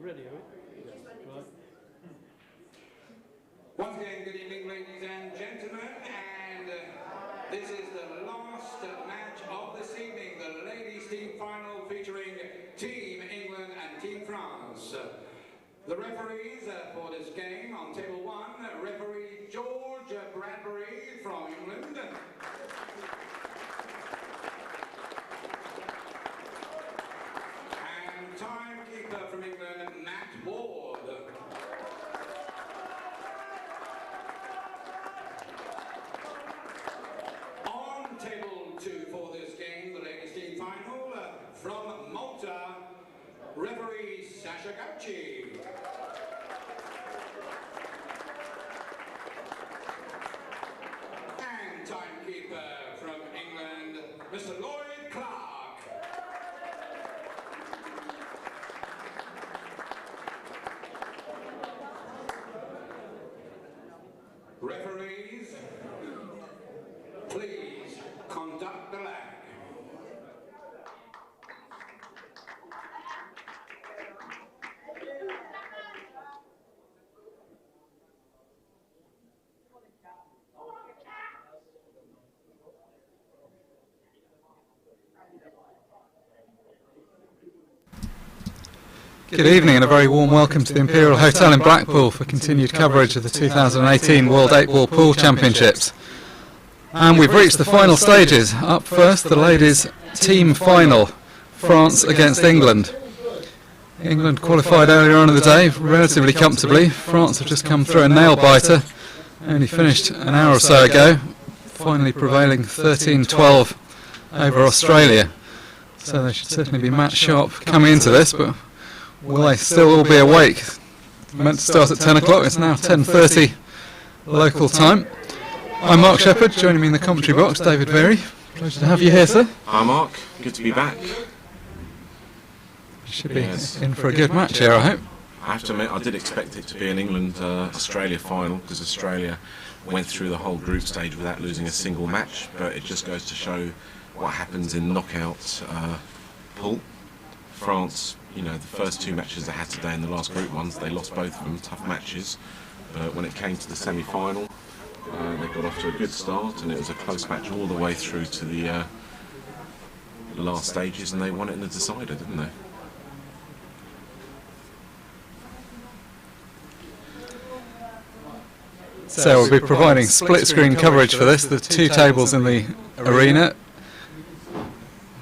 Ready, are we? Yeah. Right. Once again, good evening, ladies and gentlemen, and this is the last match of this evening, the ladies' team final featuring Team England and Team France. The referees for this game on table 1, referee George Bradbury from England. And timekeeper from England, Matt Ward. On table 2 for this game, the ladies' team final, from Malta, referee Sasha Gauci. And timekeeper from England, Mr. Lloyd Clark. Referees, please conduct the lag. Good evening and a very warm welcome to the Imperial Hotel in Blackpool for continued coverage of the 2018 World 8-Ball Pool Championships. And we've reached the final stages. Up first, the ladies' team final, France against England. England qualified earlier on in the day relatively comfortably. France have just come through a nail-biter, only finished an hour or so ago, finally prevailing 13-12 over Australia. So they should certainly be match sharp coming into this, but will they still all be awake? Meant to start at 10 o'clock, it's now 10:30 local time. I'm Mark Shepherd, joining me in the commentary box, David Veery. Pleasure to have you here, sir. Hi Mark, good to be back. You should be in for a good match here, I hope. I have to admit, I did expect it to be an England-Australia final, because Australia went through the whole group stage without losing a single match, but it just goes to show what happens in knockout pool. France, you know, the first 2 matches they had today in the last group ones, they lost both of them, tough matches. But when it came to the semi-final, they got off to a good start, and it was a close match all the way through to the last stages, and they won it in the decider, didn't they? So we'll be providing split-screen coverage for this. There are 2 tables in the arena.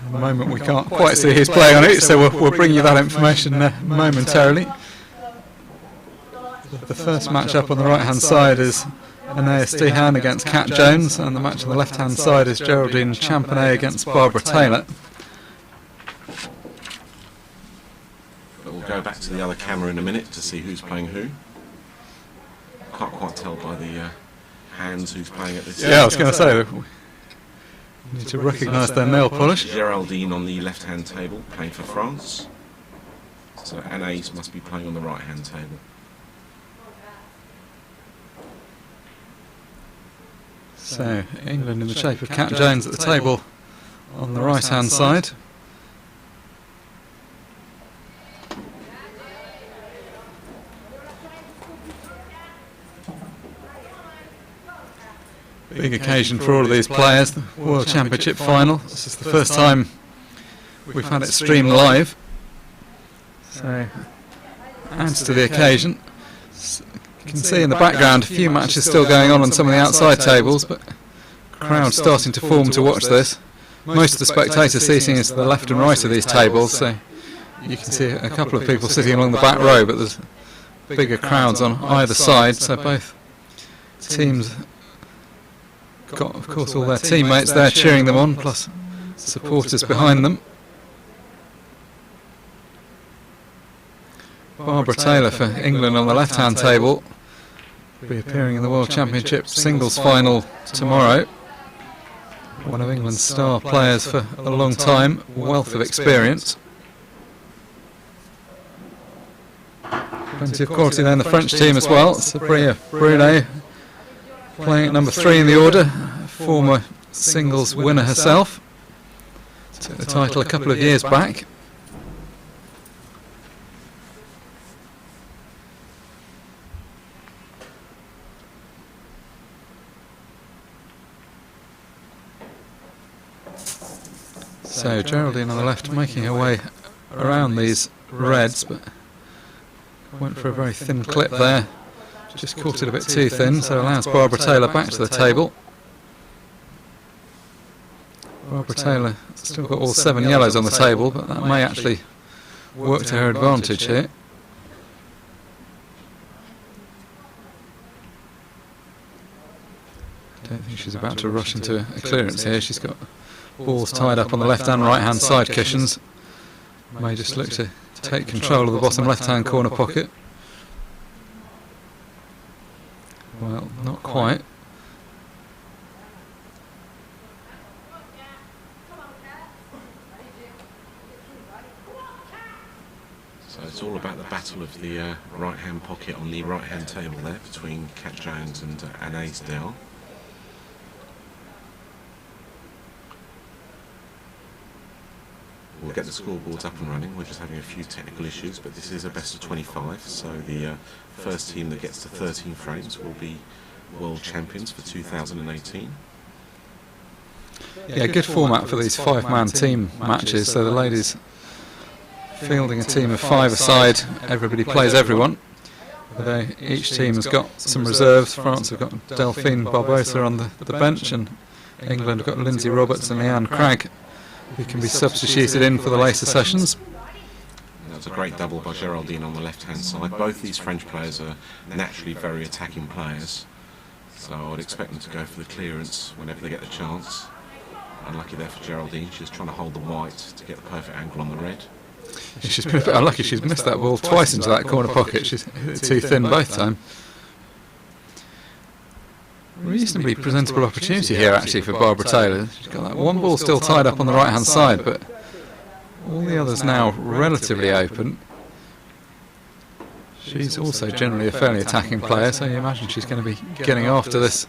At the moment we can't quite see who's playing on each, so we'll bring you that information momentarily. The first match up on the right-hand side is Anais Dehan against Kat Jones, and the match on the left-hand side is Geraldine Champanet against Barbara Taylor. But we'll go back to the other camera in a minute to see who's playing who. Can't quite tell by the hands who's playing at this. Yeah, I was going to say, we need to recognise their nail polish. Geraldine on the left-hand table, playing for France. So Anais must be playing on the right-hand table. So England in the shape of Kat Jones at the table on the right-hand side. Big occasion for all of these players, the World Championship final. This is the first time we've had it streamed live, so adds to the occasion. You can see in the background a few matches still going on some of the outside tables, but crowds starting to form to watch this. Most of the spectator seating is to the left and right of these tables, so you can see a couple of people sitting along the back row, but there's bigger crowds on either side, so both teams got, of course, all their teammates there cheering them on, plus supporters behind them. Barbara Taylor for England on the left-hand table will be appearing in the World Championship singles final tomorrow. One of England's star players for a long time, wealth of experience. Plenty of quality there in the French team as well. Sabria Brunet playing at number 3 in the order, former singles winner herself. Took the title a couple of years back. So Geraldine on the left making her way around these reds, but went for a very thin clip there. Just caught it a bit too thin, so allows Barbara Taylor back to the table. Barbara Taylor still got all 7 yellows on the table, but that may actually work to her advantage here. I don't think she's about to rush into a clearance here. She's got balls tied up on the left and right hand side cushions. May just look to take control of the bottom left hand corner pocket. Well, not quite. So it's all about the battle of the right hand pocket on the right hand table there between Cat Jones and Anaïs Dell. We'll get the scoreboards up and running. We're just having a few technical issues, but this is a best of 25, so the first team that gets to 13 frames will be world champions for 2018. Yeah, good format for these 5-man team matches. So the ladies fielding a team of 5 aside, everybody plays everyone. Each team has got some reserves. France have got Delphine Barbosa on the bench, and England have got Lindsay Roberts and Leanne Cragg, who can be substituted in for the later sessions. That's a great double by Geraldine on the left-hand side. Both these French players are naturally very attacking players, so I would expect them to go for the clearance whenever they get the chance. Unlucky there for Geraldine. She's trying to hold the white to get the perfect angle on the red. She's been a bit unlucky. She's missed that ball twice into that corner pocket. She's hit it too thin both times. Reasonably presentable opportunity here actually for Barbara Taylor. She's got that one ball still tied up on the right hand side, but all the others now relatively open. She's also generally a fairly attacking player, so you imagine she's going to be getting after this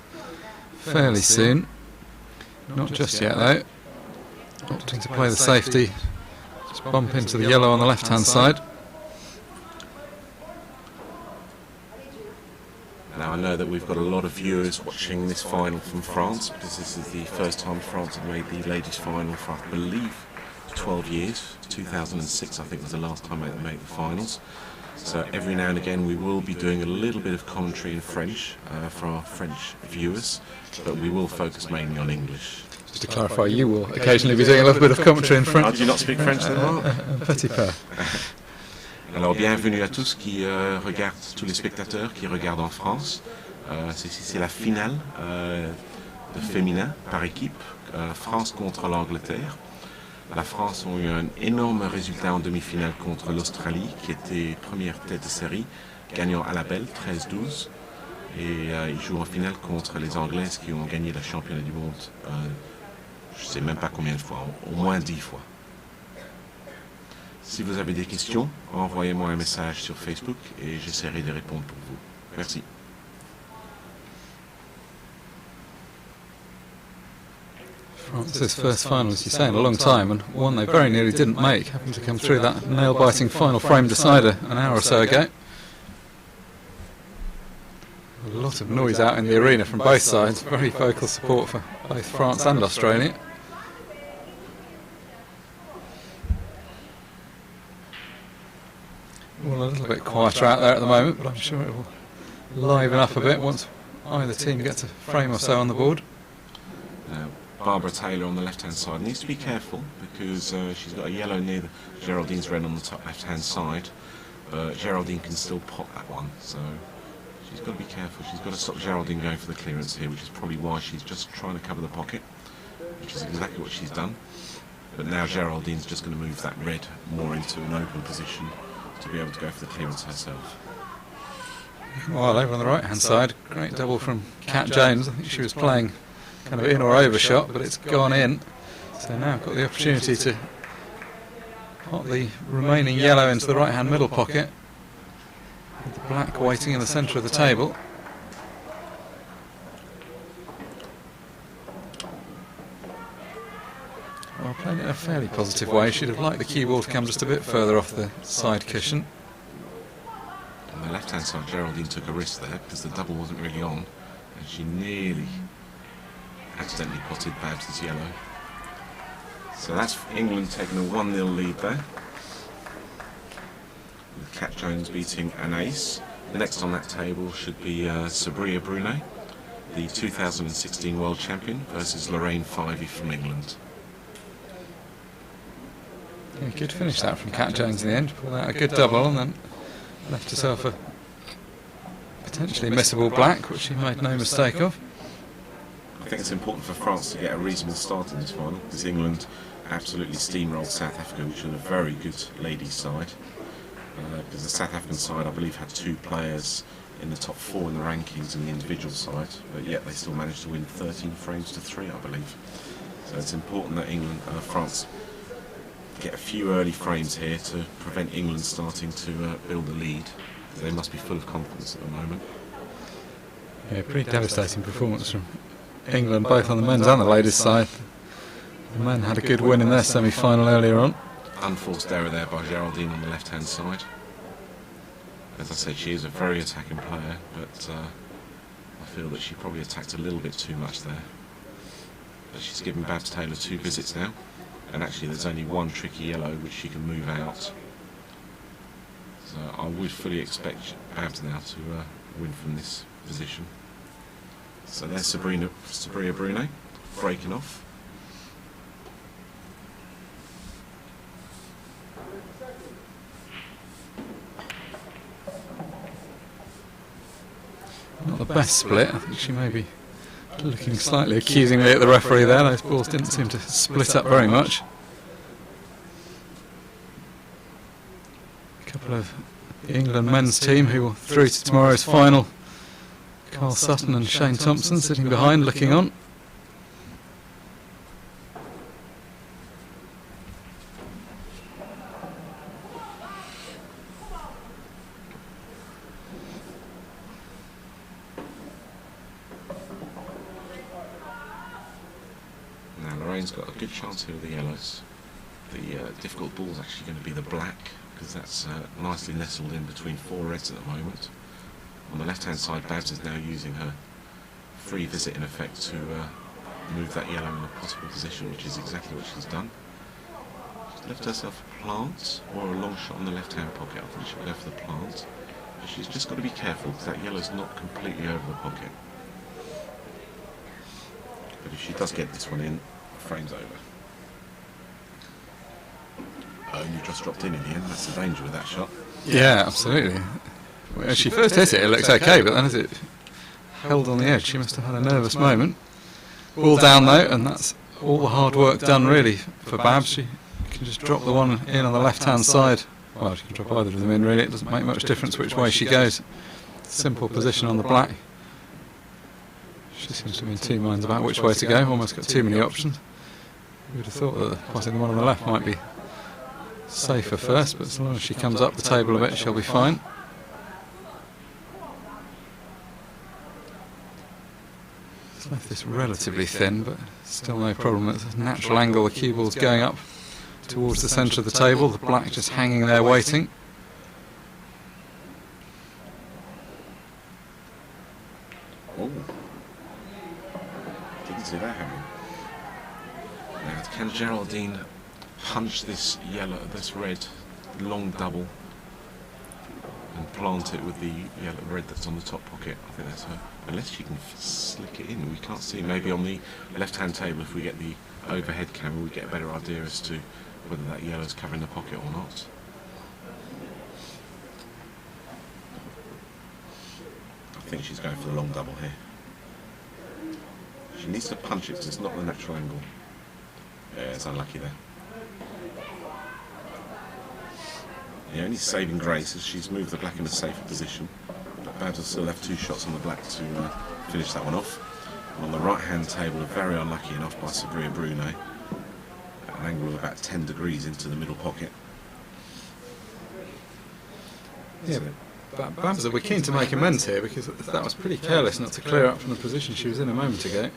fairly soon. Not just yet though. Opting to play the safety, just bump into the yellow on the left hand side. Now I know that we've got a lot of viewers watching this final from France, because this is the first time France have made the ladies final for, I believe, 12 years. 2006 I think was the last time they made the finals. So every now and again we will be doing a little bit of commentary in French for our French viewers, but we will focus mainly on English. Just to clarify, you will occasionally be doing a little bit of commentary in French. Oh, do you not speak French then, Mark? Petit peu. Alors bienvenue à tous qui regardent, tous les spectateurs qui regardent en France. C'est la finale de féminin par équipe, France contre l'Angleterre. La France a eu un énorme résultat en demi-finale contre l'Australie, qui était première tête de série, gagnant à la belle 13-12. Et ils jouent en finale contre les Anglaises qui ont gagné le championnat du monde, je ne sais même pas combien de fois, au moins 10 fois. Si vous avez des questions, envoyez-moi un message sur Facebook et j'essaierai de répondre pour vous. Merci. France's first final, as you say, in a long time, and one they very nearly didn't make, having to come through that nail-biting final frame decider an hour or so ago. A lot of noise out in the arena from both sides, very vocal support for both France and Australia. Well, a little bit quieter out there at the moment, but I'm sure it will liven up a bit once either team gets a frame or so on the board. Barbara Taylor on the left-hand side needs to be careful because she's got a yellow near Geraldine's red on the top left-hand side. Geraldine can still pop that one, so she's got to be careful. She's got to stop Geraldine going for the clearance here, which is probably why she's just trying to cover the pocket, which is exactly what she's done. But now Geraldine's just going to move that red more into an open position to be able to go for the clearance herself. Well, over on the right-hand side, great double from Cat Jones. I think she was playing kind of in or overshot, but it's gone in. So now I've got the opportunity to pop the remaining yellow into the right-hand middle pocket, with the black waiting in the centre of the table. Well, playing it in a fairly positive way. She'd have liked the cue ball to come just a bit further off the side cushion. On the left-hand side, Geraldine took a risk there because the double wasn't really on, and she nearly accidentally potted Babs' yellow. So that's England taking a 1-0 lead there, with Kat Jones beating an ace. Next on that table should be Sabria Brunei, the 2016 World Champion, versus Lorraine Fivey from England. Yeah, good finish that from Kat Jones in the end. Pulled out a good double and then left herself a potentially missable black, which she made no mistake of. I think it's important for France to get a reasonable start in this final, because England absolutely steamrolled South Africa, which was a very good ladies' side. Because the South African side, I believe, had 2 players in the top 4 in the rankings in the individual side, but yet they still managed to win 13 frames to 3, I believe. So it's important that France get a few early frames here to prevent England starting to build a lead, because they must be full of confidence at the moment. Yeah, pretty devastating performance from England, both on the men's and the ladies' side. The men had a good win in their semi-final earlier on. Unforced error there by Geraldine on the left-hand side. As I said, she is a very attacking player, but I feel that she probably attacked a little bit too much there. But she's given Babs Taylor 2 visits now, and actually there's only 1 tricky yellow which she can move out. So I would fully expect Babs now to win from this position. So there's Sabria Brunei breaking off. Not the best split. I think she may be looking slightly accusingly at the referee there. Those balls didn't seem to split up very much. A couple of the England men's team who will through to tomorrow's final. Carl Sutton and Shane Thompson sitting behind looking on. Lorraine's got a good chance here with the yellows. The difficult ball is actually going to be the black, because that's nicely nestled in between 4 reds at the moment. On the left-hand side, Babs is now using her free visit in effect to move that yellow in a possible position, which is exactly what she's done. She's left herself a plant or a long shot on the left-hand pocket. I think she'll go for the plant, but she's just got to be careful because that yellow's not completely over the pocket. But if she does get this one in, frame's over. Only just dropped in the end. That's the danger with that shot. Yeah, absolutely. When she first hit it, it looked okay, but then as it held on the edge, she must have had a nervous moment. Ball down though, and that's all the hard work done really for Babs. She can just drop the one in on the left-hand side. Well, she can drop either of them in really. It doesn't make much difference which way she goes. Simple position on the black. She seems to be in 2 minds about which way to go. Almost got too many options. You would have thought that passing the one on the left might be safer first, but as long as she comes up the table a bit, she'll be fine. It's left this relatively thin, but still no problem. It's a natural angle. The cue ball's going up towards the centre of the table. The black just hanging there waiting. Oh, didn't see that happen. Now, can Geraldine punch this yellow, this red long double and plant it with the yellow red that's on the top pocket? I think that's her. Unless she can slick it in, we can't see. Maybe on the left-hand table, if we get the overhead camera, we get a better idea as to whether that yellow's covering the pocket or not. I think she's going for the long double here. She needs to punch it because it's not the natural angle. Yeah, it's unlucky there. The only saving grace is she's moved the black in a safer position. But Babs will still have 2 shots on the black to finish that one off. And on the right-hand table, very unlucky enough by Sabria Brunei. At an angle of about 10 degrees into the middle pocket. Yeah, but Babs, we're keen to make amends here because that was pretty careless not to clear up from the position she was in a moment ago.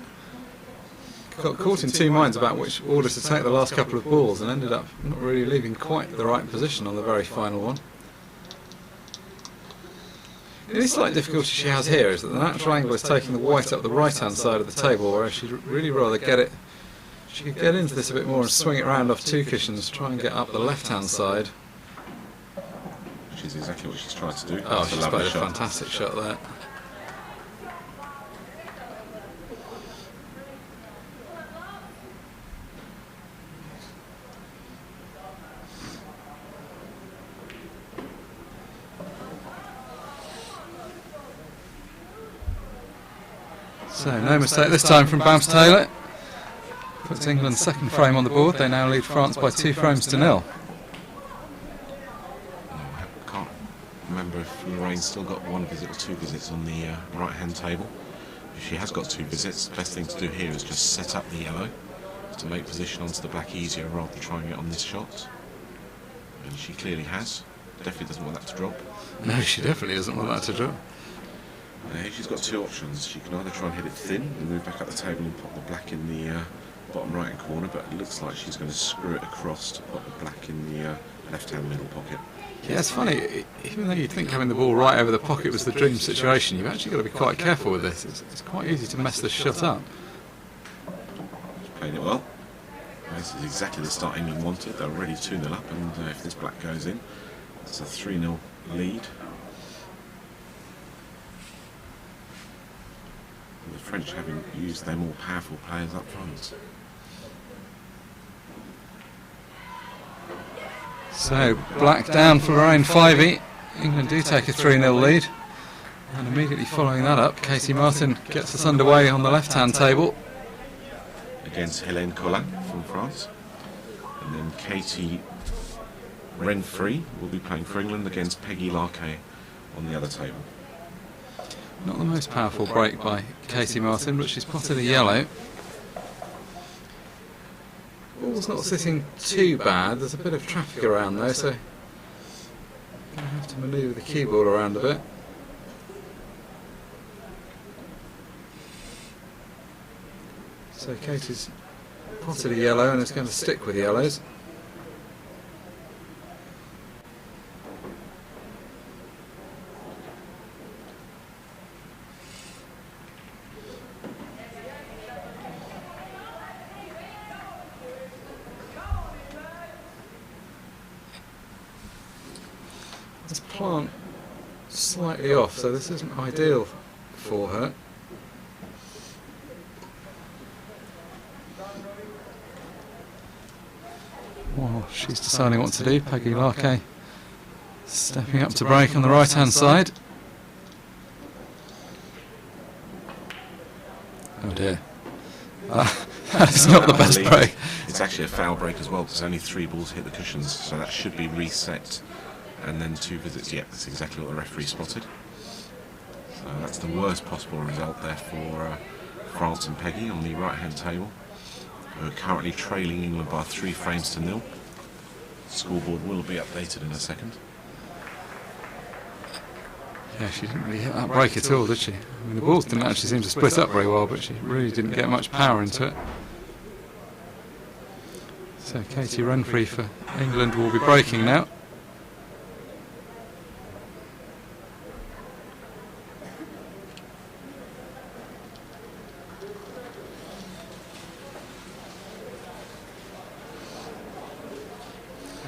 Got caught in 2 minds about which order to take the last couple of balls and ended up not really leaving quite the right position on the very final one. The only slight difficulty she has here is that the natural angle is taking the white up the right-hand side of the table, whereas she'd really rather get it She could get into this a bit more and swing it round off two cushions, try and get up the left-hand side. Which is exactly what she's tried to do. Oh, That's she's played a fantastic shot there. So, no mistake this time from Babs Taylor. Puts England's second frame on the board. They now lead France by 2 frames to 0. I can't remember if Lorraine's still got 1 visit or 2 visits on the right-hand table. If she has got 2 visits, the best thing to do here is just set up the yellow to make position onto the black easier rather than trying it on this shot. And she clearly has. Definitely doesn't want that to drop. No, she definitely doesn't want that to drop. She's got 2 options. She can either try and hit it thin and move back up the table and pop the black in the bottom right hand corner, but it looks like she's going to screw it across to pop the black in the left hand middle pocket. Yeah, it's funny, even though you'd think having the ball right over the pocket was the dream situation, you've actually got to be quite careful with this. It's quite easy to mess this shot up. She's playing it well. This is exactly the start England wanted. They're already 2-0 up, and if this black goes in, it's a 3-0 lead. The French having used their more powerful players up front. So, black down for Lorraine 5-8. England do take a 3-0 lead. And immediately following that up, Katie Martin gets us underway on the left-hand table. Against Hélène Collin from France. And then Katie Renfrey will be playing for England against Peggy Larquet on the other table. Not the most powerful break by Katie Martin, but she's potted a yellow. Ball's not sitting too bad, there's a bit of traffic around though, so I'm going to have to manoeuvre the cue ball around a bit. So Katie's potted a yellow and is going to stick with yellows. This plant slightly off, so this isn't ideal for her. Well, she's deciding what to do. Peggy Larquet stepping up to break on the right hand side. Oh dear. That's not the best break. It's actually a foul break as well, because only 3 balls hit the cushions, so that should be reset. And then 2 visits. Yeah, that's exactly what the referee spotted. So that's the worst possible result there for France and Peggy on the right hand table, who are currently trailing England by 3 frames to 0. Scoreboard will be updated in a second. Yeah, she didn't really hit that break at all, did she? I mean, the balls didn't actually seem to split up very well, but she really didn't get much power into it. So Katie Renfrey for England will be breaking now.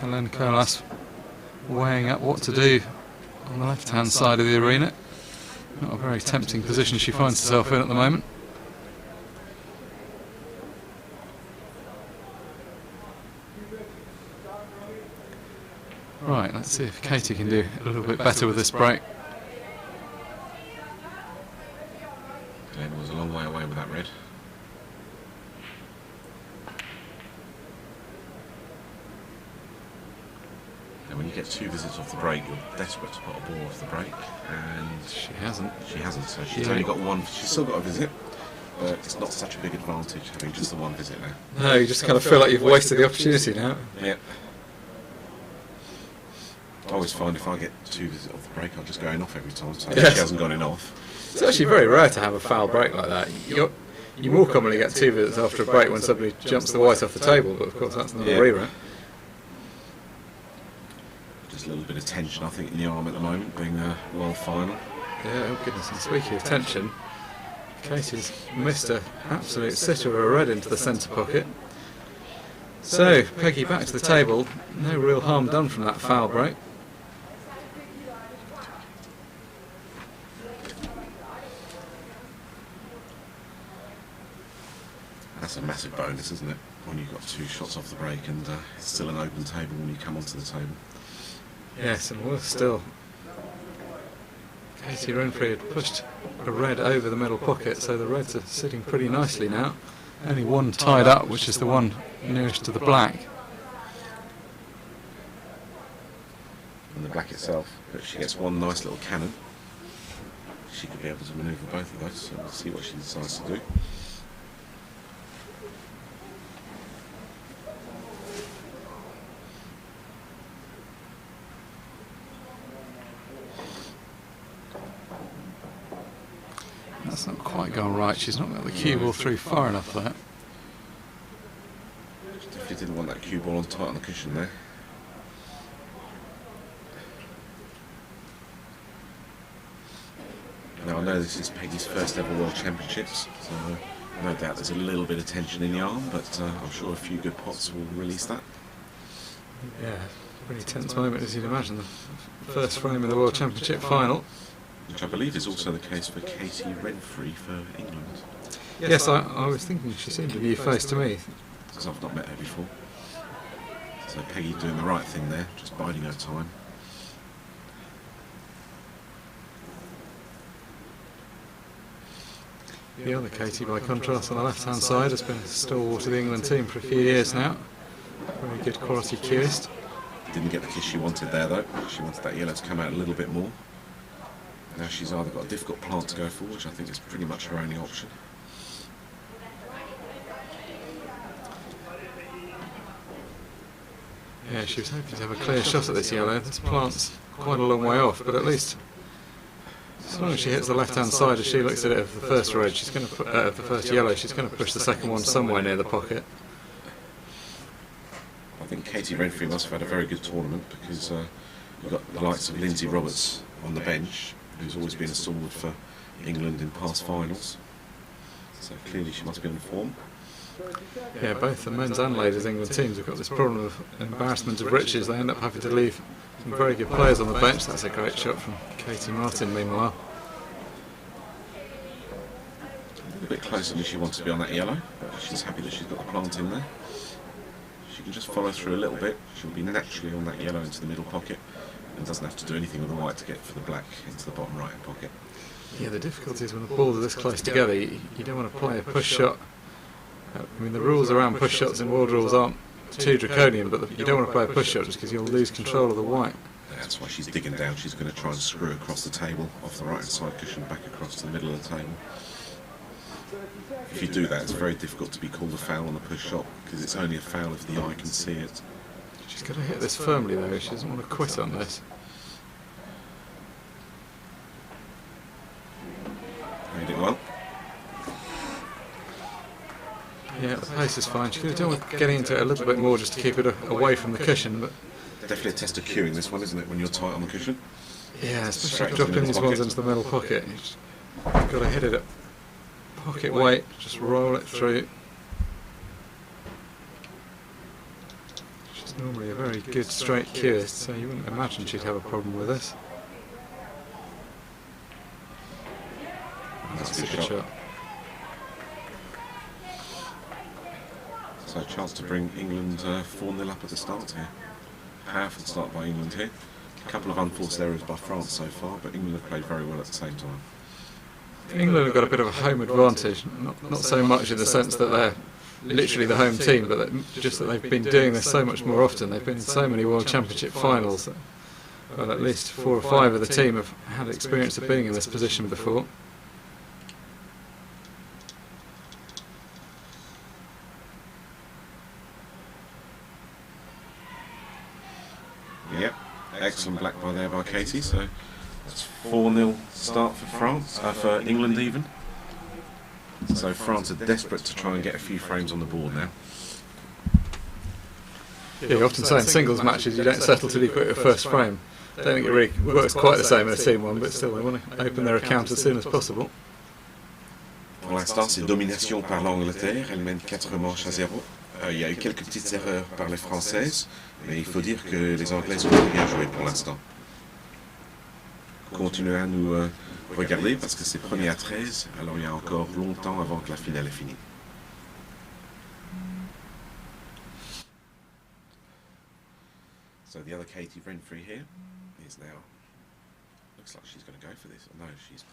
Hélène Colas weighing up what to do on the left-hand side of the arena. Not a very tempting position she finds herself in at the moment. Right, let's see if Katie can do a little bit better with this break. Hélène was a long way away with that red. And when you get 2 visits off the break, you're desperate to put a ball off the break, and She hasn't. she hasn't. So she's only got 1. She's still got a visit, but it's not such a big advantage having just the 1 visit now. No, you just kind of feel like you've wasted the opportunity now. Yeah. I always find if I get 2 visits off the break, I'll just go in off every time. So Yes. she hasn't gone in off. It's actually very rare to have a foul break like that. You more commonly get 2 visits after a break when somebody jumps the white off the table, but of course that's not a rerun. Just a little bit of tension, I think, in the arm at the moment, being a world final. Yeah, oh goodness, and speaking of tension, Katie's missed an absolute sitter of a red into the centre pocket. So, Peggy back to the table. No real harm done from that foul break. That's a massive bonus, isn't it? When you've got 2 shots off the break and it's still an open table when you come onto the table. Yes, and worse still, Katie Renfrey had pushed a red over the middle pocket, so the reds are sitting pretty nicely now. Only one tied up, which is the one nearest to the black. And the black itself, but she gets one nice little cannon. She could be able to manoeuvre both of those, so we'll see what she decides to do. That's not quite gone right. She's not got the cue ball through far enough there. She definitely didn't want that cue ball on tight on the cushion there. Now I know this is Peggy's first ever World Championships, so no doubt there's a little bit of tension in the arm, but I'm sure a few good pots will release that. Yeah, pretty tense moment as you'd imagine. The first frame of the World Championship final. Which I believe is also the case for Katie Renfrey for England. Yes, I was thinking she seemed a new face to me. Because I've not met her before. So Peggy doing the right thing there, just biding her time. The other Katie, by contrast, on the left-hand side, has been a stalwart of the England team for a few years now. Very good quality cueist. Didn't get the kiss she wanted there though. She wanted that yellow to come out a little bit more. Now she's either got a difficult plant to go for, which I think is pretty much her only option. Yeah, she was hoping to have a clear shot at this yellow. This plant's quite a long way off, but at least as long as she hits the left-hand side as she looks at it of the first red, she's going to put the first yellow. She's going to push the second one somewhere near the pocket. I think Katie Renfrey must have had a very good tournament because you've got the likes of Lindsay Roberts on the bench, who's always been a stalwart for England in past finals. So clearly she must be on form. Yeah, both the men's and ladies' England teams have got this problem of embarrassment of riches. They end up having to leave some very good players on the bench. That's a great shot from Katie Martin, meanwhile. A bit closer than she wants to be on that yellow, but she's happy that she's got the plant in there. She can just follow through a little bit. She'll be naturally on that yellow into the middle pocket and doesn't have to do anything with the white to get for the black into the bottom right hand pocket. Yeah, the difficulty is when the balls are this close together, you don't want to play a push shot. I mean, the rules around push shots in world rules aren't too draconian, but you don't want to play a push shot just because you'll lose control of the white. That's why she's digging down. She's going to try and screw across the table off the right hand side cushion back across to the middle of the table. If you do that, it's very difficult to be called a foul on a push shot because it's only a foul if the eye can see it. She's got to hit this firmly though. She doesn't want to quit on this. Made it well. Yeah, the pace is fine. She could have done with getting into it a little bit more just to keep it away from the cushion, but Definitely a test of cueing this one, isn't it, when you're tight on the cushion? yeah, especially Straight into the dropping middle these ones pocket. into the middle pocket. You've got to hit it at pocket weight, just roll it through. She's normally a very good straight cueist, so you wouldn't imagine she'd have a problem with this. That's That's a good shot. So a chance to bring England 4-0 up at the start here. Powerful start by England here. A couple of unforced errors by France so far, but England have played very well at the same time. England have got a bit of a home advantage, not so much in the sense that they're literally the home team, but just that they've been doing this so much more often. They've been in so many World Championship finals. Well, at least 4 or 5 of the team have had experience of being in this position before. Yep, excellent black by there by Katie. So that's 4-0 start for France, for England even. So France are desperate to try and get a few frames on the board now. Yeah, you often say in singles matches you don't settle till you put your first frame. I don't think it really works quite the same in a team one, but still they want to open their account as soon as possible. Pour l'instant, c'est domination par l'Angleterre. Elle mène 4 manches à 0. Il y a eu quelques petites erreurs par les Françaises, mais il faut dire que les Anglaises ont très bien joué pour l'instant. Continuez à nous regarder parce que c'est premier à 13, alors il y a encore longtemps avant que la finale est finie. So the other Katie Renfrey here is now, looks like she's going to go for this. No, she's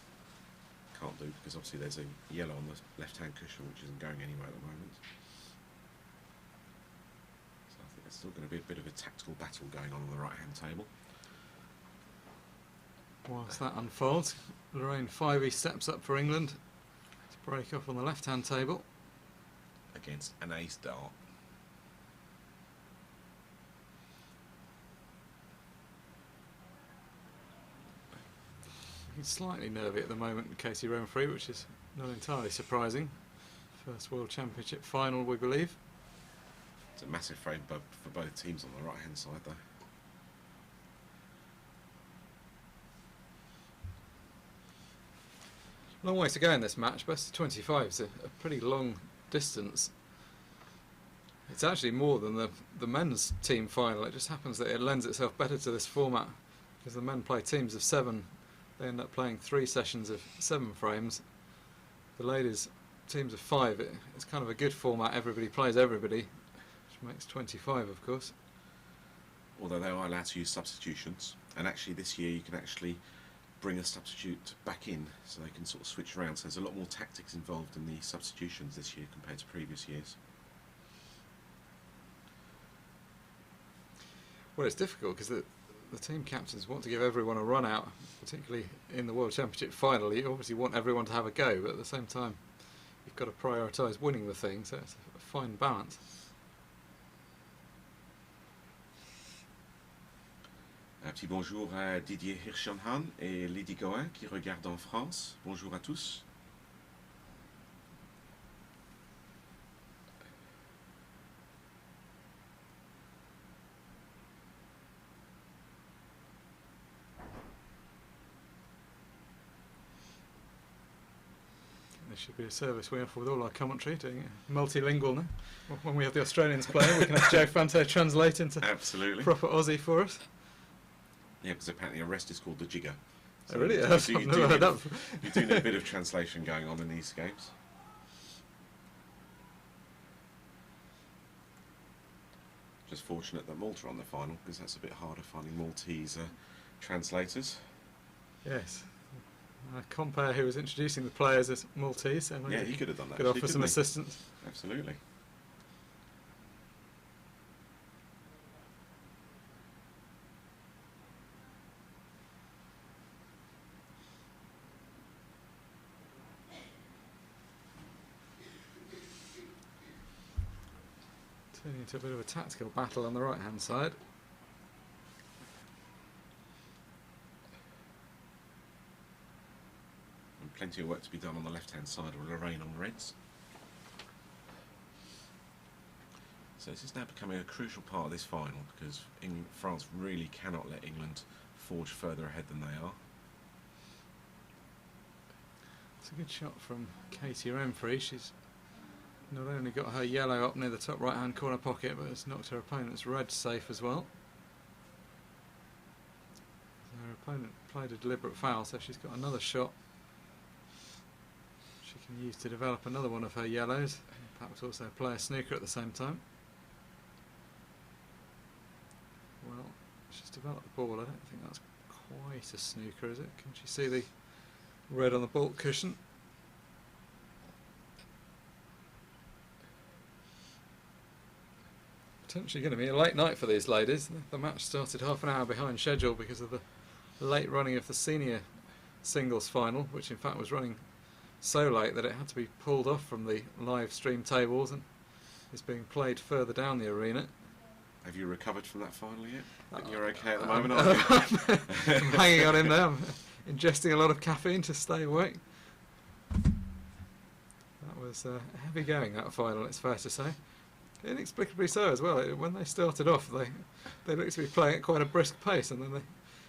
can't do because obviously there's a yellow on the left-hand cushion which isn't going anywhere at the moment. So I think there's still going to be a bit of a tactical battle going on the right-hand table. Whilst that unfolds, Lorraine Fivey steps up for England to break off on the left-hand table. Against an ace dart. He's slightly nervy at the moment with Katie Renfrey, which is not entirely surprising. First World Championship final, we believe. It's a massive frame for both teams on the right-hand side, though. Long way to go in this match. Best of 25 is a pretty long distance. It's actually more than the men's team final. It just happens that it lends itself better to this format because the men play teams of 7. They end up playing 3 sessions of 7 frames. The ladies, teams of 5. It's kind of a good format. Everybody plays everybody, which makes 25, of course. Although they are allowed to use substitutions, and actually this year you can actually bring a substitute back in, so they can sort of switch around. So there's a lot more tactics involved in the substitutions this year compared to previous years. Well, it's difficult because the team captains want to give everyone a run out, particularly in the World Championship final. You obviously want everyone to have a go, but at the same time you've got to prioritise winning the thing, so it's a fine balance. Un petit bonjour à Didier Hirschenhan et Lydie Goin qui regardent en France. Bonjour à tous. There should be a service we offer with all our commentary, doing it multilingual now. When we have the Australians playing, we can have Joe Fante translate into Absolutely. proper Aussie for us. Yeah, because apparently a rest is called the jigger. So really? You do need a bit of translation going on in these games. Just fortunate that Malta are on the final, because that's a bit harder finding Maltese translators. Yes. A compere who was introducing the players as Maltese, so yeah, he could have done that. Could offer some assistance. Absolutely. Turning into a bit of a tactical battle on the right hand side. And plenty of work to be done on the left hand side with Lorraine on reds. So this is now becoming a crucial part of this final because France really cannot let England forge further ahead than they are. It's a good shot from Katie Renfrey. She's not only got her yellow up near the top right hand corner pocket, but it's knocked her opponent's red safe as well. Her opponent played a deliberate foul, so she's got another shot she can use to develop another one of her yellows, and perhaps also play a snooker at the same time. Well, she's developed the ball. I don't think that's quite a snooker, is it? Can she see the red on the baulk cushion? Potentially going to be a late night for these ladies. The match started half an hour behind schedule because of the late running of the senior singles final, which in fact was running so late that it had to be pulled off from the live stream tables and is being played further down the arena. Have you recovered from that final yet? Think you're okay at the moment, aren't you? I'm hanging on in there. I'm ingesting a lot of caffeine to stay awake. That was heavy going, that final, it's fair to say. Inexplicably so as well. When they started off, they looked to be playing at quite a brisk pace, and then they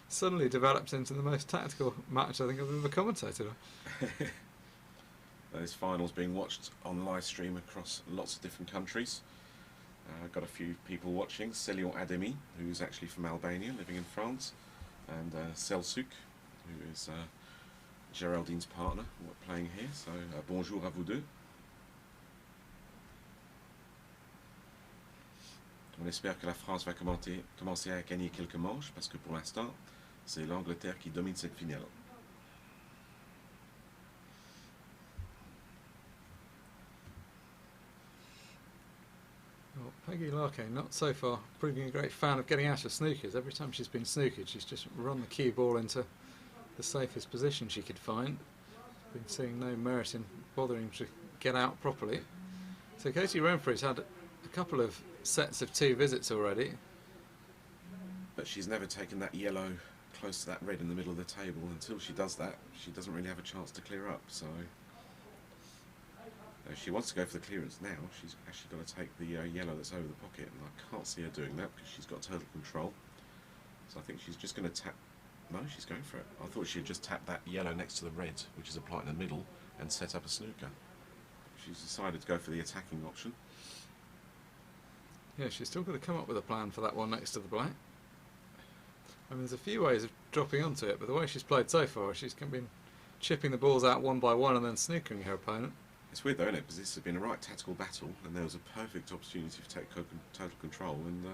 suddenly developed into the most tactical match I think I've ever commentated on. Those finals being watched on live stream across lots of different countries. Got a few people watching. Célion Ademi, who's actually from Albania, living in France, and Selçuk, who is Géraldine's partner, playing here. So bonjour à vous deux. On espère que la France va commencer à gagner quelques manches, parce que pour l'instant, c'est l'Angleterre qui domine cette finale. Well, Peggy Larkey, not so far proving a great fan of getting out of snookers. Every time she's been snookered, she's just run the cue ball into the safest position she could find. Been seeing no merit in bothering to get out properly. So Katie Renfrew's had a couple of sets of 2 visits already. But she's never taken that yellow close to that red in the middle of the table. Until she does that, she doesn't really have a chance to clear up. So if she wants to go for the clearance now, she's actually got to take the yellow that's over the pocket, and I can't see her doing that because she's got total control. So I think she's just going to tap. No, she's going for it. I thought she'd just tap that yellow next to the red, which is applied in the middle, and set up a snooker. She's decided to go for the attacking option. Yeah, she's still got to come up with a plan for that one next to the black. I mean, there's a few ways of dropping onto it, but the way she's played so far, she's been chipping the balls out one by one and then snookering her opponent. It's weird though, isn't it? Because this has been a right tactical battle, and there was a perfect opportunity to take total control, and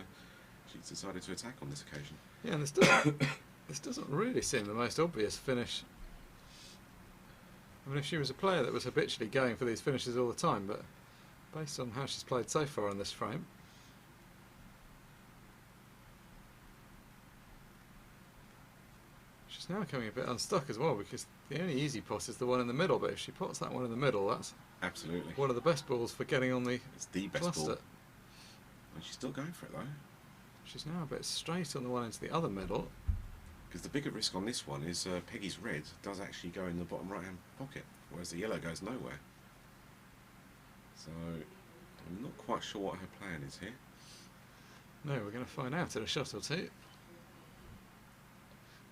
she's decided to attack on this occasion. Yeah, and this doesn't really seem the most obvious finish. I mean, if she was a player that was habitually going for these finishes all the time, but based on how she's played so far in this frame, she's now coming a bit unstuck as well, because the only easy pot is the one in the middle, but if she pots that one in the middle, that's absolutely one of the best balls for getting on the It's the best cluster. ball. And she's still going for it though. She's now a bit straight on the one into the other middle. Because the bigger risk on this one is Peggy's red does actually go in the bottom right hand pocket, whereas the yellow goes nowhere. So I'm not quite sure what her plan is here. No, we're going to find out in a shot or two.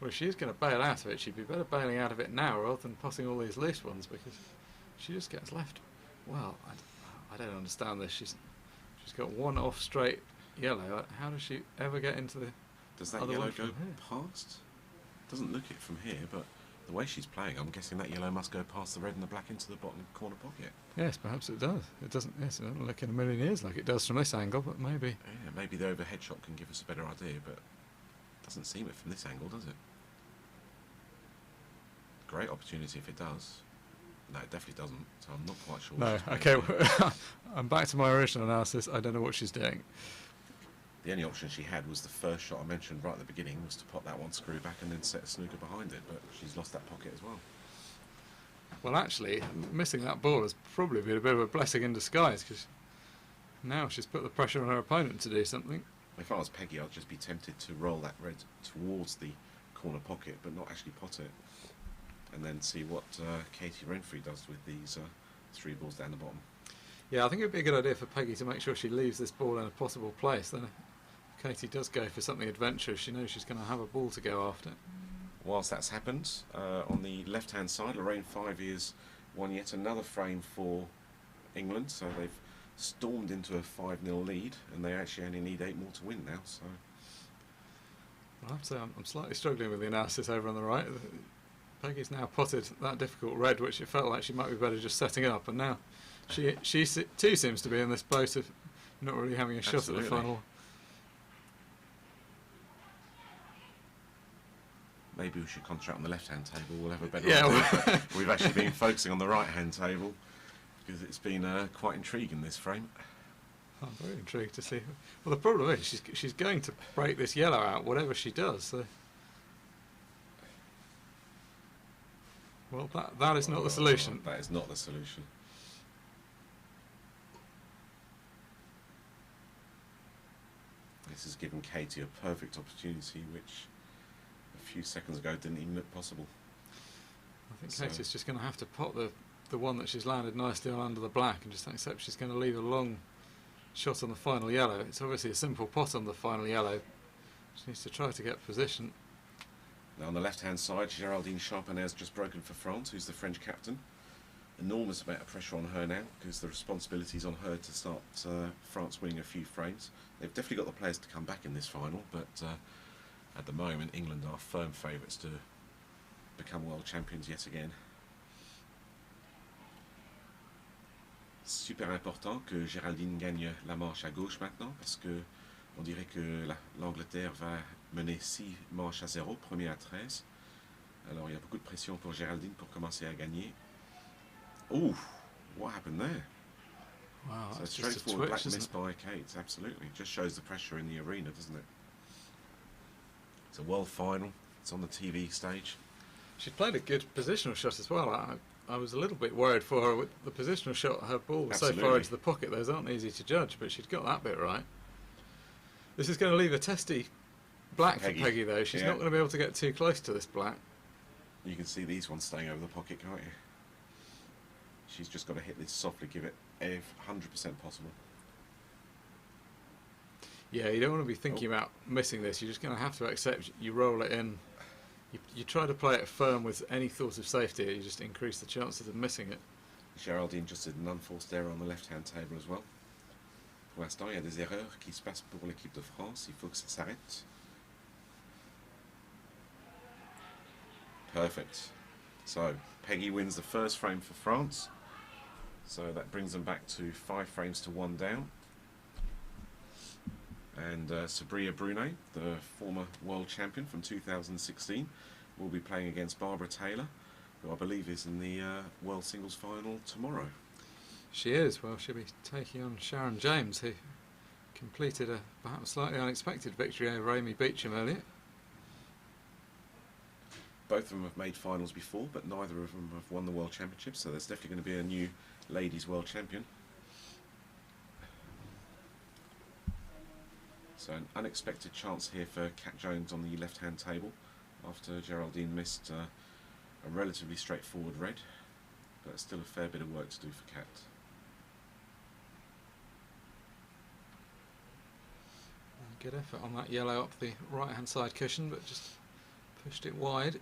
Well, if she is going to bail out of it, she'd be better bailing out of it now rather than potting all these loose ones, because she just gets left. Well, I don't understand this. She's got one off straight yellow. How does she ever get into the Does that other yellow one go from here? past? Doesn't look it from here, but the way she's playing, I'm guessing that yellow must go past the red and the black into the bottom corner pocket. Yes, perhaps it does. It doesn't. Yes, it doesn't look in a million years like it does from this angle, but maybe. Yeah, maybe the overhead shot can give us a better idea, but doesn't seem it from this angle, does it? Great opportunity if it does. No, it definitely doesn't. So I'm not quite sure. No. What she's going Okay. to do. I'm back to my original analysis. I don't know what she's doing. The only option she had was the first shot I mentioned right at the beginning, was to pop that one screw back and then set a snooker behind it, but she's lost that pocket as well. Well, actually, missing that ball has probably been a bit of a blessing in disguise, because now she's put the pressure on her opponent to do something. If I was Peggy, I'd just be tempted to roll that red towards the corner pocket, but not actually pot it, and then see what Katie Renfrew does with these 3 balls down the bottom. Yeah, I think it would be a good idea for Peggy to make sure she leaves this ball in a possible place. Then if Katie does go for something adventurous, she knows she's going to have a ball to go after. Whilst that's happened, on the left-hand side, Lorraine Five-Years won yet another frame for England, so they've stormed into a 5-0 lead, and they actually only need 8 more to win now. So I have to say I'm slightly struggling with the analysis over on the right. Peggy's now potted that difficult red, which it felt like she might be better just setting up, and now she too seems to be in this boat of not really having a shot Absolutely. at the final. maybe we should concentrate on the left-hand table. We'll have a better Yeah, idea. We've actually been focusing on the right-hand table because it's been quite intriguing, this frame. I'm very intrigued to see. Well, the problem is she's going to break this yellow out, whatever she does. So. Well, that is not the solution. That is not the solution. This has given Katie a perfect opportunity, which a few seconds ago didn't even look possible. I think Katie's just going to have to pot the one that she's landed nicely on under the black and just accept she's going to leave a long shot on the final yellow. It's obviously a simple pot on the final yellow. She needs to try to get position. Now on the left-hand side, Géraldine Charpenais has just broken for France, who's the French captain. enormous amount of pressure on her now because the responsibility is on her to start France winning a few frames. They've definitely got the players to come back in this final, but at the moment England are firm favourites to become world champions yet again. Super important que Géraldine gagne la manche à gauche maintenant parce que on dirait que l'Angleterre va mener 6 manches à 0, premier à 13. Alors il y a beaucoup de pression pour Géraldine pour commencer à gagner. Ooh, what happened there? Wow, So that's just a straightforward twitch, black isn't miss it? by Kate, absolutely. Just shows the pressure in the arena, doesn't it? It's a world final, it's on the TV stage. She played a good positional shot as well. I was a little bit worried for her with the positional shot. Her ball was so far Absolutely. into the pocket, those aren't easy to judge, but she'd got that bit right. This is going to leave a testy black Peggy. for Peggy, though. She's Yeah. not going to be able to get too close to this black. You can see these ones staying over the pocket, can't you? She's just got to hit this softly, give it 100% possible. Yeah, you don't want to be thinking about missing this. You're just going to have to accept you roll it in. You try to play it firm with any thought of safety. You just increase the chances of missing it. Géraldine just did an unforced error on the left-hand table as well. Pour l'instant, il y a des erreurs qui se passent pour l'équipe de France. Il faut que ça s'arrête. Perfect. So, Peggy wins the first frame for France. So that brings them back to 5 frames to 1 down. And Sabria Brunet, the former world champion from 2016, will be playing against Barbara Taylor, who I believe is in the world singles final tomorrow. She is. Well, she'll be taking on Sharon James, who completed a perhaps slightly unexpected victory over Amy Beecham earlier. Both of them have made finals before, but neither of them have won the World Championship, so there's definitely going to be a new ladies World Champion. So an unexpected chance here for Cat Jones on the left-hand table, after Geraldine missed a relatively straightforward red, but still a fair bit of work to do for Cat. Good effort on that yellow up the right-hand side cushion, but just pushed it wide.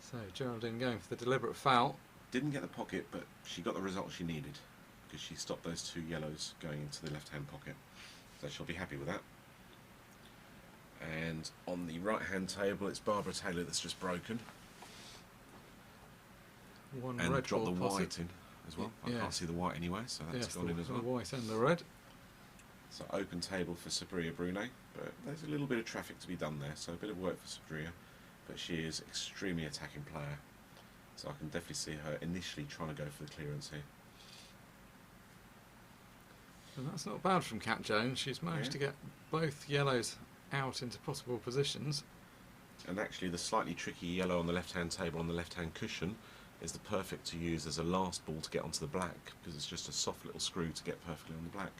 So Geraldine going for the deliberate foul. Didn't get the pocket, but she got the result she needed, because she stopped those 2 yellows going into the left-hand pocket. So she'll be happy with that. And on the right-hand table, it's Barbara Taylor that's just broken. One And red dropped the ball white possum. in as well. I Yeah. can't see the white anyway, so that's Yes, gone in as the well. white and the red. So open table for Sabria Brunet, but there's a little bit of traffic to be done there, so a bit of work for Sabria, but she is extremely attacking player, so I can definitely see her initially trying to go for the clearance here. And that's not bad from Cat Jones. She's managed to get both yellows out into possible positions. And actually the slightly tricky yellow on the left-hand table on the left-hand cushion is the perfect to use as a last ball to get onto the black, because it's just a soft little screw to get perfectly on the black.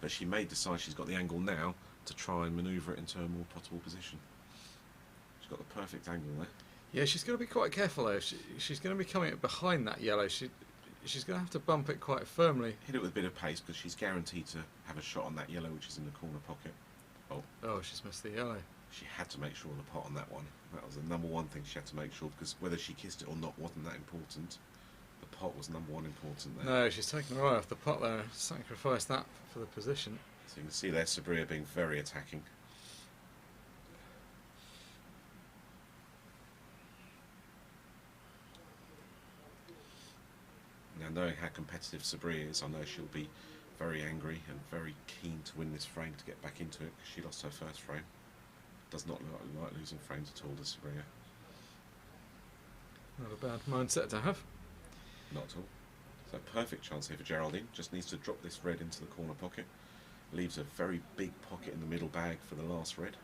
But she may decide she's got the angle now to try and manoeuvre it into a more possible position. She's got the perfect angle there. Yeah, she's going to be quite careful though. She's going to be coming behind that yellow. She's going to have to bump it quite firmly. Hit it with a bit of pace, because she's guaranteed to have a shot on that yellow which is in the corner pocket. Oh, she's missed the yellow. She had to make sure of the pot on that one. That was the number one thing she had to make sure, because whether she kissed it or not wasn't that important. The pot was number one important there. No, she's taken her eye off the pot there and sacrificed that for the position. So you can see there Sabria being very attacking. Now, knowing how competitive Sabria is, I know she'll be very angry and very keen to win this frame to get back into it, because she lost her first frame. Does not look like losing frames at all, does Sabria? Not a bad mindset to have. Not at all. So perfect chance here for Geraldine. Just needs to drop this red into the corner pocket. Leaves a very big pocket in the middle bag for the last red.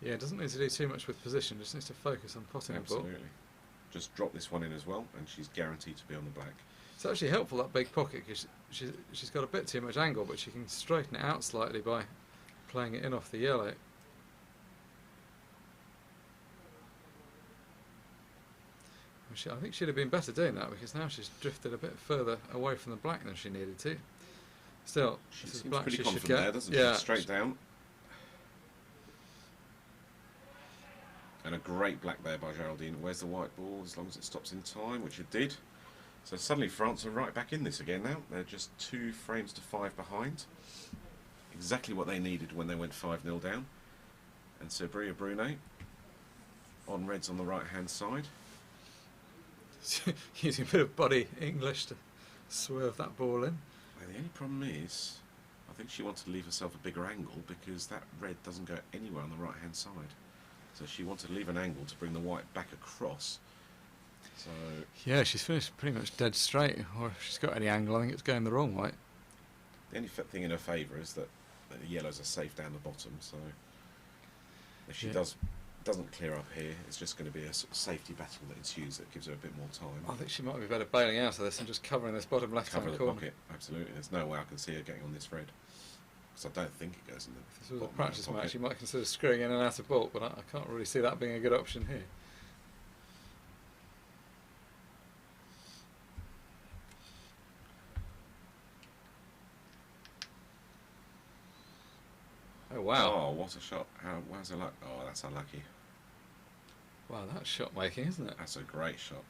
Yeah, doesn't need to do too much with position, just needs to focus on potting the ball. Absolutely. Just drop this one in as well, and she's guaranteed to be on the black. It's actually helpful, that big pocket, because she's got a bit too much angle, but she can straighten it out slightly by playing it in off the yellow. I think she'd have been better doing that, because now she's drifted a bit further away from the black than she needed to. Still, She this is seems black pretty she should confident get. there, doesn't Yeah, she? Straight down. And a great black there by Geraldine. Where's the white ball? As long as it stops in time, which it did. So suddenly France are right back in this again now. They're just 2 frames to 5 behind. Exactly what they needed when they went 5-0 down. And Sabria Brune on reds on the right hand side. using a bit of body English to swerve that ball in. Well, the only problem is, I think she wanted to leave herself a bigger angle because that red doesn't go anywhere on the right hand side. So she wanted to leave an angle to bring the white back across. So Yeah, she's finished pretty much dead straight, or if she's got any angle, I think it's going the wrong way. the only thing in her favour is that the yellows are safe down the bottom. So if she doesn't clear up here, it's just going to be a sort of safety battle that ensues that gives her a bit more time. I think she might be better bailing out of this and just covering this bottom left-hand Cover the corner. pocket, absolutely. There's no way I can see her getting on this red. Because I don't think it goes in the If this was a bottom practice right match, pocket. you might consider screwing in and out of baulk, but I can't really see that being a good option here. Oh wow. Oh, what a shot. How's her luck? Oh, that's unlucky. Wow, that's shot making, isn't it? That's a great shot.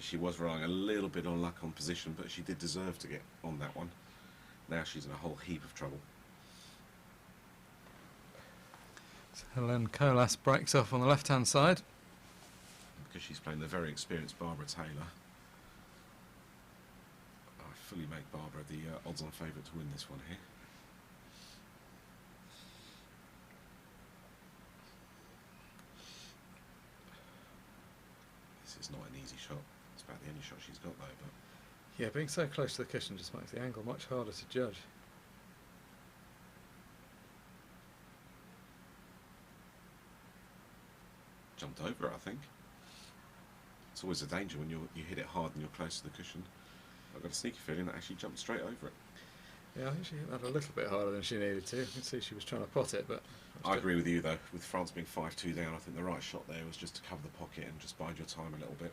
She was relying a little bit on luck on position, but she did deserve to get on that one. Now she's in a whole heap of trouble. So Helen Colas breaks off on the left-hand side. Because she's playing the very experienced Barbara Taylor. I fully make Barbara the odds-on favourite to win this one here. This is not an easy shot. It's about the only shot she's got though, but Yeah, being so close to the cushion just makes the angle much harder to judge. jumped over it, I think. It's always a danger when you hit it hard and you're close to the cushion. I've got a sneaky feeling that actually jumped straight over it. Yeah, I think she hit that a little bit harder than she needed to. You can see she was trying to pot it, but... I agree with you though. With France being 5-2 down, I think the right shot there was just to cover the pocket and just bide your time a little bit.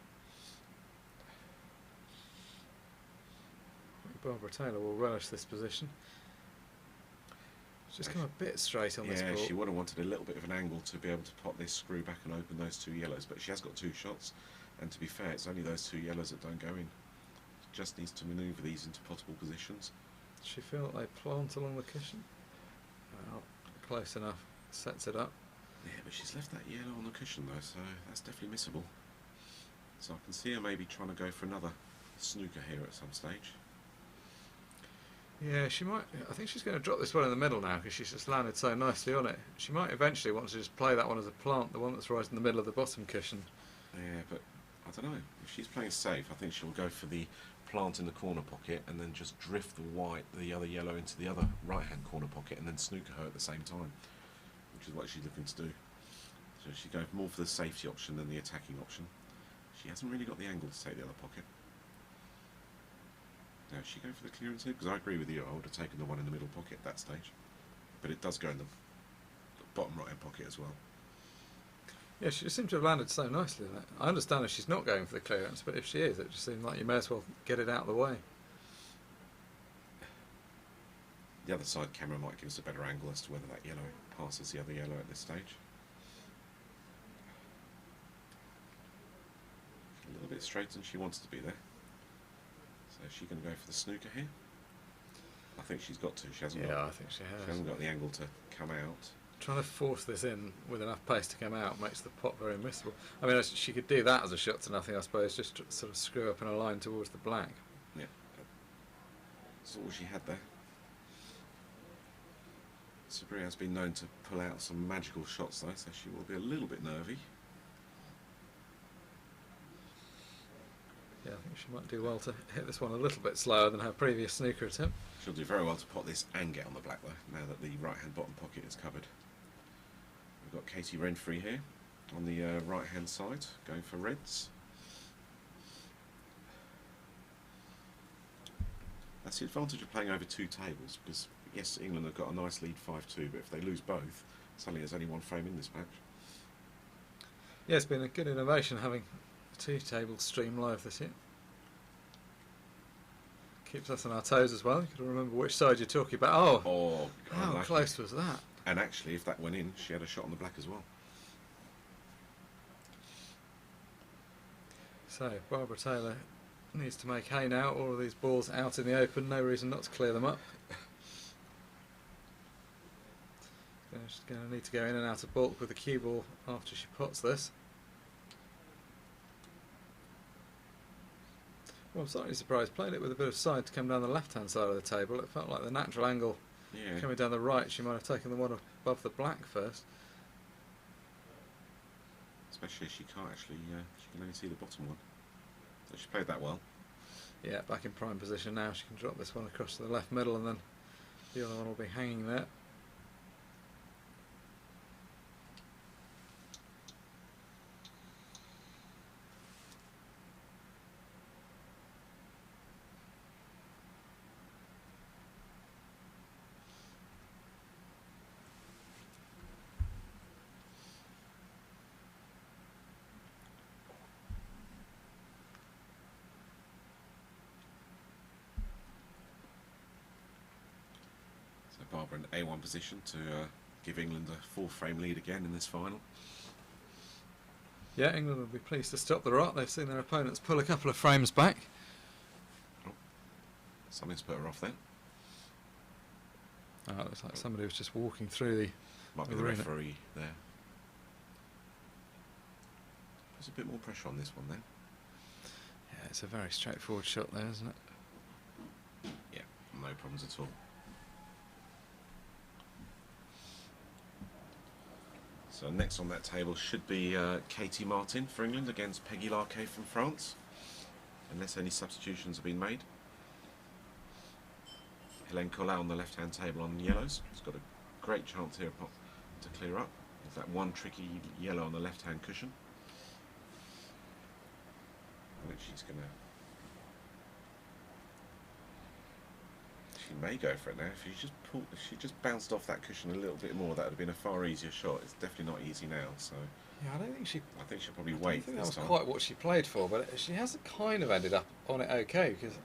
Barbara Taylor will relish this position. She's just come a bit straight on this Yeah, ball. she would have wanted a little bit of an angle to be able to pot this screw back and open those 2 yellows, but she has got 2 shots, and to be fair, it's only those 2 yellows that don't go in. She just needs to manoeuvre these into potable positions. Does she feel like they plant along the cushion? Well, close enough. Sets it up. Yeah, but she's left that yellow on the cushion though, so that's definitely missable. So I can see her maybe trying to go for another snooker here at some stage. Yeah, she might... I think she's going to drop this one in the middle now because she's just landed so nicely on it. She might eventually want to just play that one as a plant, the one that's right in the middle of the bottom cushion. Yeah, but I don't know. If she's playing safe, I think she'll go for the plant in the corner pocket and then just drift the other yellow into the other right-hand corner pocket and then snooker her at the same time, which is what she's looking to do. So she's going more for the safety option than the attacking option. She hasn't really got the angle to take the other pocket. Now, is she going for the clearance here? Because I agree with you, I would have taken the one in the middle pocket at that stage. But it does go in the bottom right-hand pocket as well. Yeah, she just seemed to have landed so nicely on it. I understand if she's not going for the clearance, but if she is, it just seemed like you may as well get it out of the way. The other side camera might give us a better angle as to whether that yellow passes the other yellow at this stage. A little bit straighter than she wants to be there. So is she going to go for the snooker here? I think she's got to. She hasn't got. I think she has. She hasn't got the angle to come out. Trying to force this in with enough pace to come out makes the pot very missable. I mean, she could do that as a shot to nothing, I suppose, just to sort of screw up in a line towards the black. Yeah. That's all she had there. Sabria has been known to pull out some magical shots though, so she will be a little bit nervy. Yeah, I think she might do well to hit this one a little bit slower than her previous snooker attempt. She'll do very well to pot this and get on the black though, now that the right-hand bottom pocket is covered. We've got Katie Renfrey here on the right-hand side, going for reds. That's the advantage of playing over 2 tables, because yes, England have got a nice lead 5-2, but if they lose both, suddenly there's only 1 frame in this match. Yeah, it's been a good innovation having tea table stream live this year. Keeps us on our toes as well. You've got to remember which side you're talking about. Oh, how unlucky. close was that? And actually, if that went in, she had a shot on the black as well. So Barbara Taylor needs to make hay now. All of these balls out in the open. No reason not to clear them up. She's going to need to go in and out of baulk with the cue ball after she pots this. Well, I'm slightly surprised. Played it with a bit of side to come down the left-hand side of the table. It felt like the natural angle coming down the right. She might have taken the one above the black first. Especially as she can't actually, she can only see the bottom one. So she played that well. Yeah, back in prime position now. She can drop this one across to the left middle and then the other one will be hanging there. So Barbara in A1 position to give England a 4-frame lead again in this final. Yeah, England will be pleased to stop the rot. They've seen their opponents pull a couple of frames back. Oh, something's put her off then. Oh, it looks like somebody was just walking through the Might be the arena. referee there. There's a bit more pressure on this one then. Yeah, it's a very straightforward shot there, isn't it? Yeah, no problems at all. So next on that table should be Katie Martin for England against Peggy Larquet from France, unless any substitutions have been made. Helene Collat on the left-hand table on yellows. She's got a great chance here to clear up. There's that one tricky yellow on the left-hand cushion. I think she's going to... She may go for it now. If she just bounced off that cushion a little bit more, that would have been a far easier shot. It's definitely not easy now. So Yeah, I don't think she... I think she'll probably I wait don't think that this was time. quite what she played for, but she has kind of ended up on it okay, because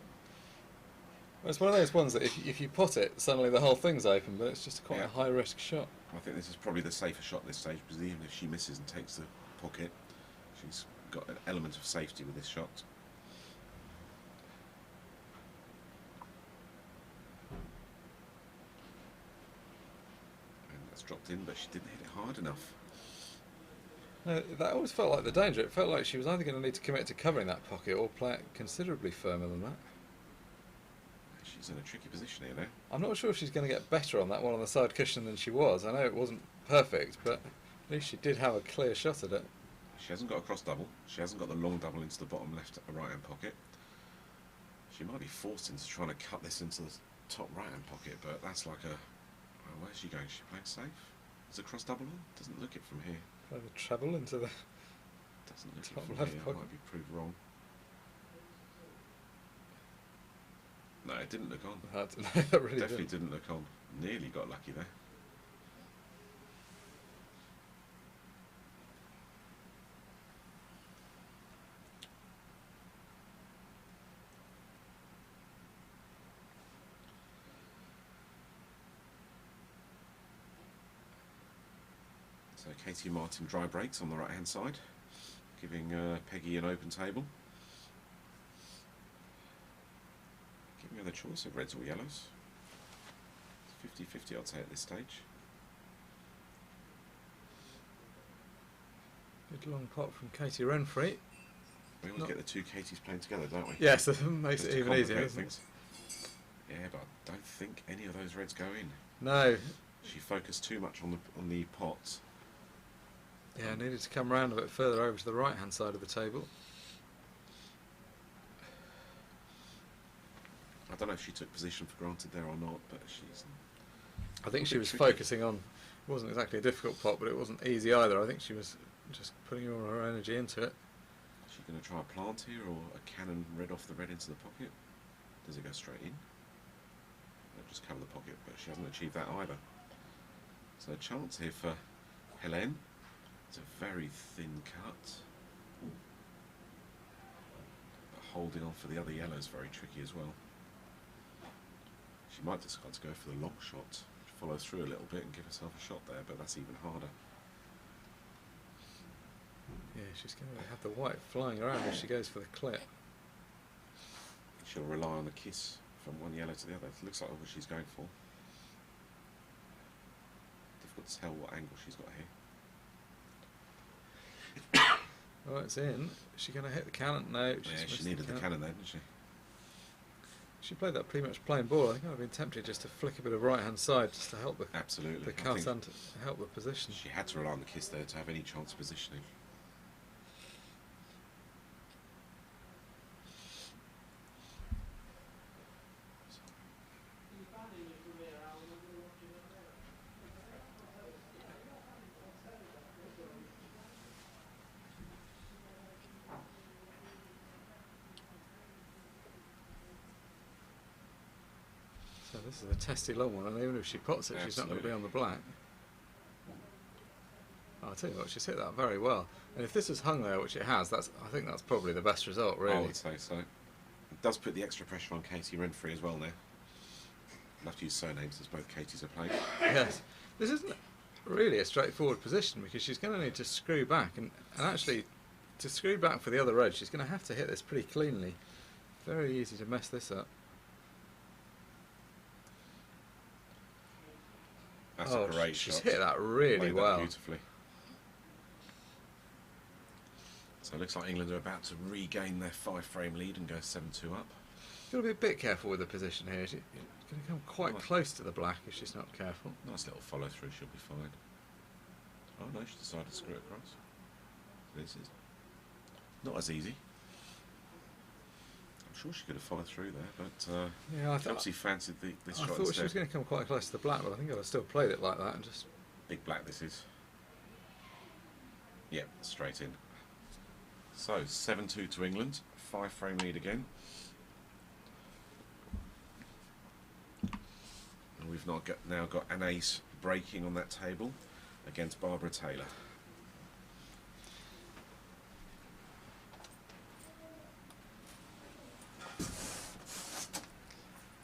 it's one of those ones that if you pot it, suddenly the whole thing's open, but it's just quite a high-risk shot. I think this is probably the safer shot at this stage, because even if she misses and takes the pocket, she's got an element of safety with this shot. And that's dropped in, but she didn't hit it hard enough. No, that always felt like the danger. It felt like she was either going to need to commit to covering that pocket or play it considerably firmer than that. She's in a tricky position here now. I'm not sure if she's going to get better on that one on the side cushion than she was. I know it wasn't perfect, but at least she did have a clear shot at it. She hasn't got a cross double. She hasn't got the long double into the bottom left right hand pocket. She might be forced into trying to cut this into the top right hand pocket, but that's like a... Well, where's she going? Is she playing safe? Is the cross double on? Doesn't look it from here. Play the treble into the... Doesn't look it top from left here. I pocket. might be proved wrong. No, it didn't look on. That really Definitely didn't. didn't look on. Nearly got lucky there. So Katie Martin dry breaks on the right hand side, giving Peggy an open table. Giving her the choice of reds or yellows. It's 50-50 I'd say at this stage. Good long pot from Katie Renfrey. We always get the two Katies playing together, don't we? Yes, that makes Just it to even easier, complicate doesn't things. Yeah, but I don't think any of those reds go in. No. She focused too much on the pot. Yeah, needed to come round a bit further over to the right hand side of the table. I don't know if she took position for granted there or not, but she's... I think she was tricky. focusing on... It wasn't exactly a difficult pot, but it wasn't easy either. I think she was just putting all her energy into it. Is she going to try a plant here, or a cannon red off the red into the pocket? Does it go straight in? They'll just cover the pocket, but she hasn't achieved that either. So a chance here for Helene. It's a very thin cut. holding on for the other yellow is very tricky as well. She might decide to go for the long shot, follow through a little bit and give herself a shot there, but that's even harder. Yeah, she's going to have the white flying around as she goes for the clip. She'll rely on the kiss from one yellow to the other. It looks like what she's going for. Difficult to tell what angle she's got here. Oh, it's in. Is she going to hit the cannon? No. Yeah, she needed the cannon then, didn't she? She played that pretty much plain ball. I think I'd have been tempted just to flick a bit of right-hand side just to help Absolutely. the cut and to help the position. She had to rely on the kiss there to have any chance of positioning. So this is a testy long one, and even if she pots it, she's not going to be on the black. Oh, I'll tell you what, she's hit that very well. And if this is hung there, which it has, I think that's probably the best result, really. I would say so. It does put the extra pressure on Katie Renfrey as well now. I'll have to use surnames as both Katies are playing. Yes. This isn't really a straightforward position because she's going to need to screw back, and actually, to screw back for the other edge, she's going to have to hit this pretty cleanly. Very easy to mess this up. That's a great shot. She's hit that really well. Beautifully. So it looks like England are about to regain their 5-frame lead and go 7-2 up. You've got to be a bit careful with the position here. She's going to come quite close to the black if she's not careful. Nice little follow through, she'll be fine. Oh no, she decided to screw it across. This is not as easy. I'm sure she could have followed through there, but yeah, she obviously fancied this shot I thought instead. she was going to come quite close to the black, but I think I'd have still played it like that and just... Big black this is. Yep, straight in. So, 7-2 to England, 5-frame lead again. And we've now got an ace breaking on that table against Barbara Taylor.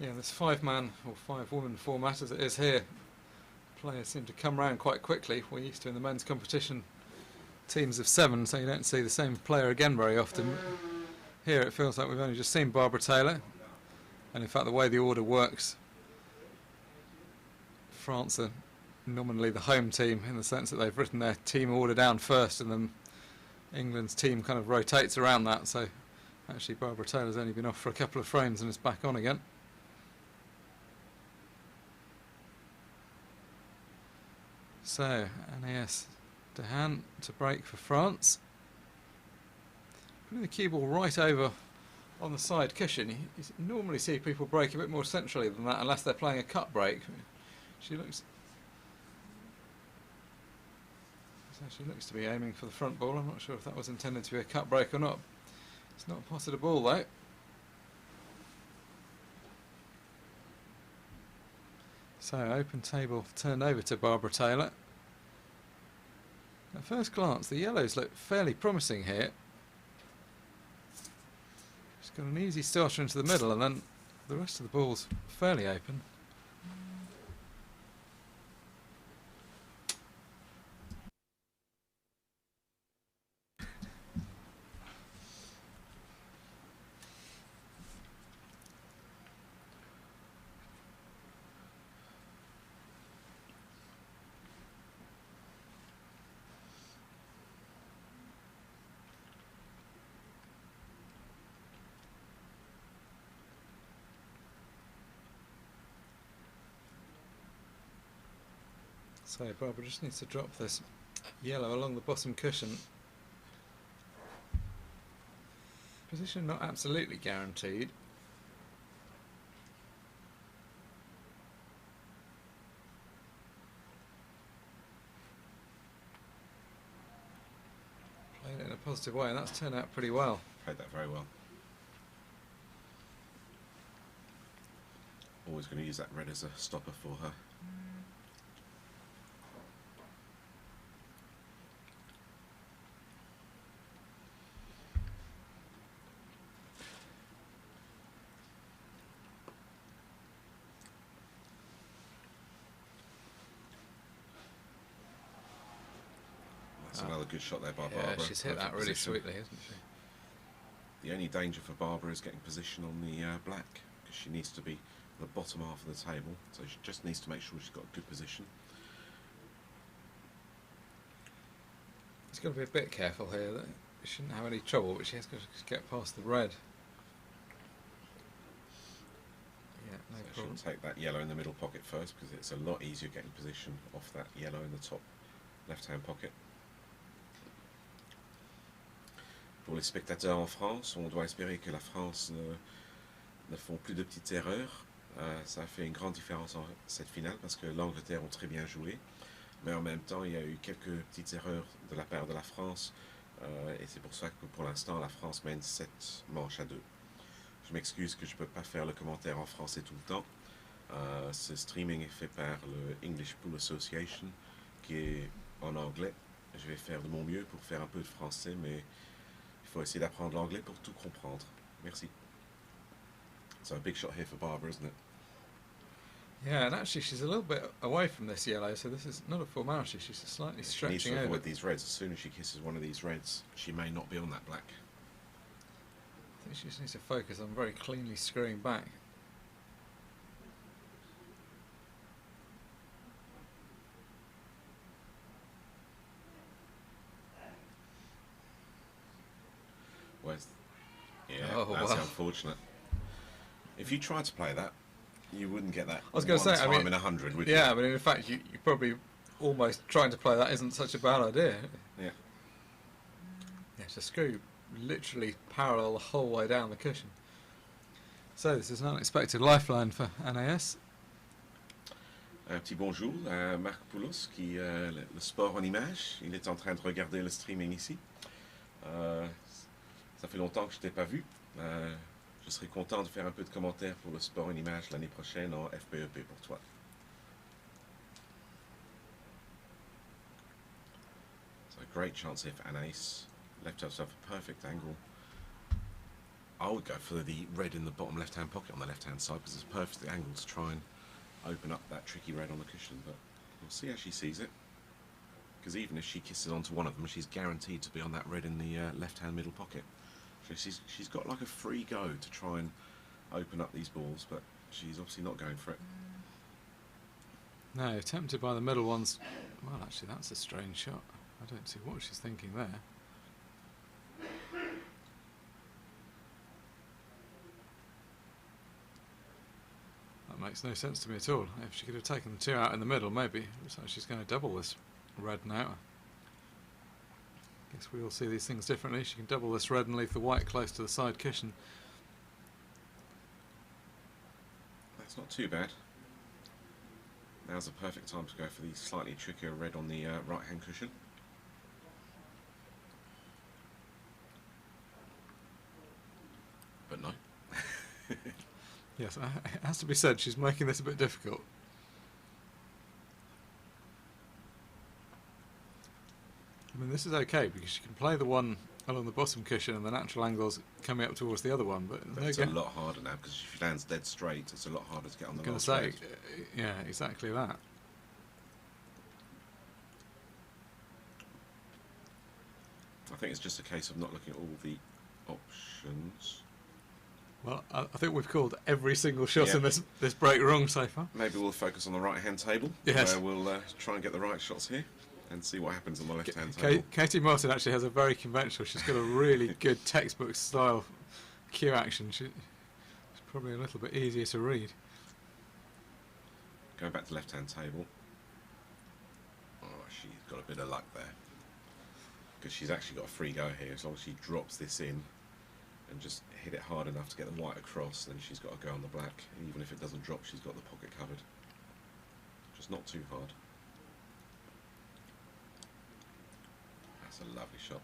Yeah, this 5-man or 5-woman format as it is here, players seem to come round quite quickly. We're used to in the men's competition teams of 7, so you don't see the same player again very often. Here it feels like we've only just seen Barbara Taylor, and in fact the way the order works, France are nominally the home team in the sense that they've written their team order down first and then England's team kind of rotates around that, so actually Barbara Taylor's only been off for a couple of frames and is back on again. So, Anaïs Dehaene to break for France. Putting the cue ball right over on the side cushion. You normally see people break a bit more centrally than that unless they're playing a cut break. She looks to be aiming for the front ball. I'm not sure if that was intended to be a cut break or not. It's not a potted ball though. So open table turned over to Barbara Taylor. At first glance the yellows look fairly promising here. She's got an easy starter into the middle and then the rest of the ball's fairly open. So Barbara just needs to drop this yellow along the bottom cushion. Position not absolutely guaranteed. Played it in a positive way and that's turned out pretty well. Played that very well. Always going to use that red as a stopper for her. That's another good shot there by Yeah, Barbara. she's hit that Perfect really position. sweetly, isn't she? The only danger for Barbara is getting position on the black, because she needs to be the bottom half of the table, so she just needs to make sure she's got a good position. She's got to be a bit careful here. That she shouldn't have any trouble, but she has got to get past the red. Yeah, no So problem. she'll take that yellow in the middle pocket first, because it's a lot easier getting position off that yellow in the top left-hand pocket. Pour les spectateurs en France, on doit espérer que la France ne font plus de petites erreurs. Ça a fait une grande différence en cette finale parce que l'Angleterre ont très bien joué, mais en même temps il y a eu quelques petites erreurs de la part de la France, et c'est pour ça que pour l'instant la France mène 7 manches à 2. Je m'excuse que je ne peux pas faire le commentaire en français tout le temps. Ce streaming est fait par le English Pool Association qui est en anglais. Je vais faire de mon mieux pour faire un peu de français, mais il faut essayer d'apprendre l'anglais pour tout comprendre. Merci. So a big shot here for Barbara, isn't it? Yeah, and actually she's a little bit away from this yellow, so this is not a formality. She's slightly She needs stretching to over. avoid these reds. As soon as she kisses one of these reds, she may not be on that black. I think she just needs to focus on very cleanly screwing back. Where's... Yeah, Oh, that's wow. unfortunate. If you tried to play that, you wouldn't get that I was going to one say, I time mean, in 100, would yeah, you? but in fact, you probably almost trying to play that isn't such a bad idea. Yeah. Yeah, so screw literally parallel the whole way down the cushion. So this is an unexpected lifeline for NAS. Un petit bonjour à Marc Poulos, qui le sport en images. Il est en train de regarder le streaming ici. Ça fait longtemps que je t'ai pas vu. Je serais content de faire un peu de commentaires pour le sport en images l'année prochaine en FPEP pour toi. So a great chance here for Anaïs. Left herself a perfect angle. I would go for the red in the bottom left-hand pocket on the left-hand side because it's a perfect angle to try and open up that tricky red on the cushion, but we'll see how she sees it. Because even if she kisses onto one of them, she's guaranteed to be on that red in the left-hand middle pocket. So she's got like a free go to try and open up these balls, but she's obviously not going for it. No, tempted by the middle ones. Well, actually, that's a strange shot. I don't see what she's thinking there. That makes no sense to me at all. If she could have taken the two out in the middle, maybe. Looks like she's going to double this red now. Guess we all see these things differently. She can double this red and leave the white close to the side cushion. That's not too bad. Now's the perfect time to go for the slightly trickier red on the right-hand cushion. But no. Yes, it has to be said, she's making this a bit difficult. I mean, this is okay because she can play the one along the bottom cushion and the natural angle's coming up towards the other one, but It's a lot harder now because if she lands dead straight, it's a lot harder to get on the I'm going to last say, red. yeah, exactly that. I think it's just a case of not looking at all the options. Well, I think we've called every single shot Yeah. in this break wrong so far. Maybe we'll focus on the right-hand table, Yes. where we'll try and get the right shots here and see what happens on the left-hand table. Katie Martin actually has a very conventional, she's got a really good textbook style cue action. It's probably a little bit easier to read. Going back to left-hand table. Oh, she's got a bit of luck there. Because she's actually got a free go here. As long as she drops this in and just hit it hard enough to get the white across, then she's got to go on the black. And even if it doesn't drop, she's got the pocket covered. Just not too hard. That's a lovely shot.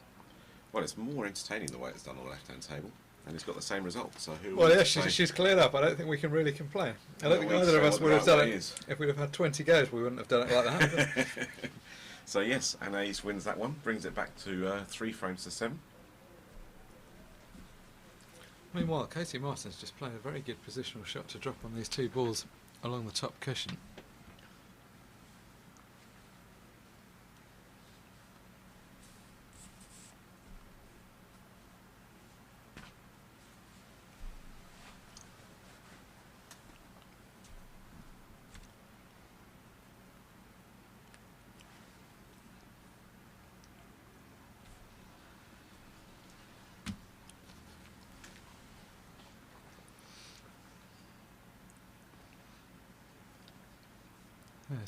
Well, it's more entertaining the way it's done on the left-hand table. And it's got the same result. So who Well, would yeah, say- she's cleared up. I don't think we can really complain. I don't think we'd either of say us what would have the done right it. way is. If we'd have had 20 goes, we wouldn't have done it like that. So yes, Anaïs wins that one, brings it back to 3 frames to 7. Meanwhile, Katie Martin's just playing a very good positional shot to drop on these two balls along the top cushion.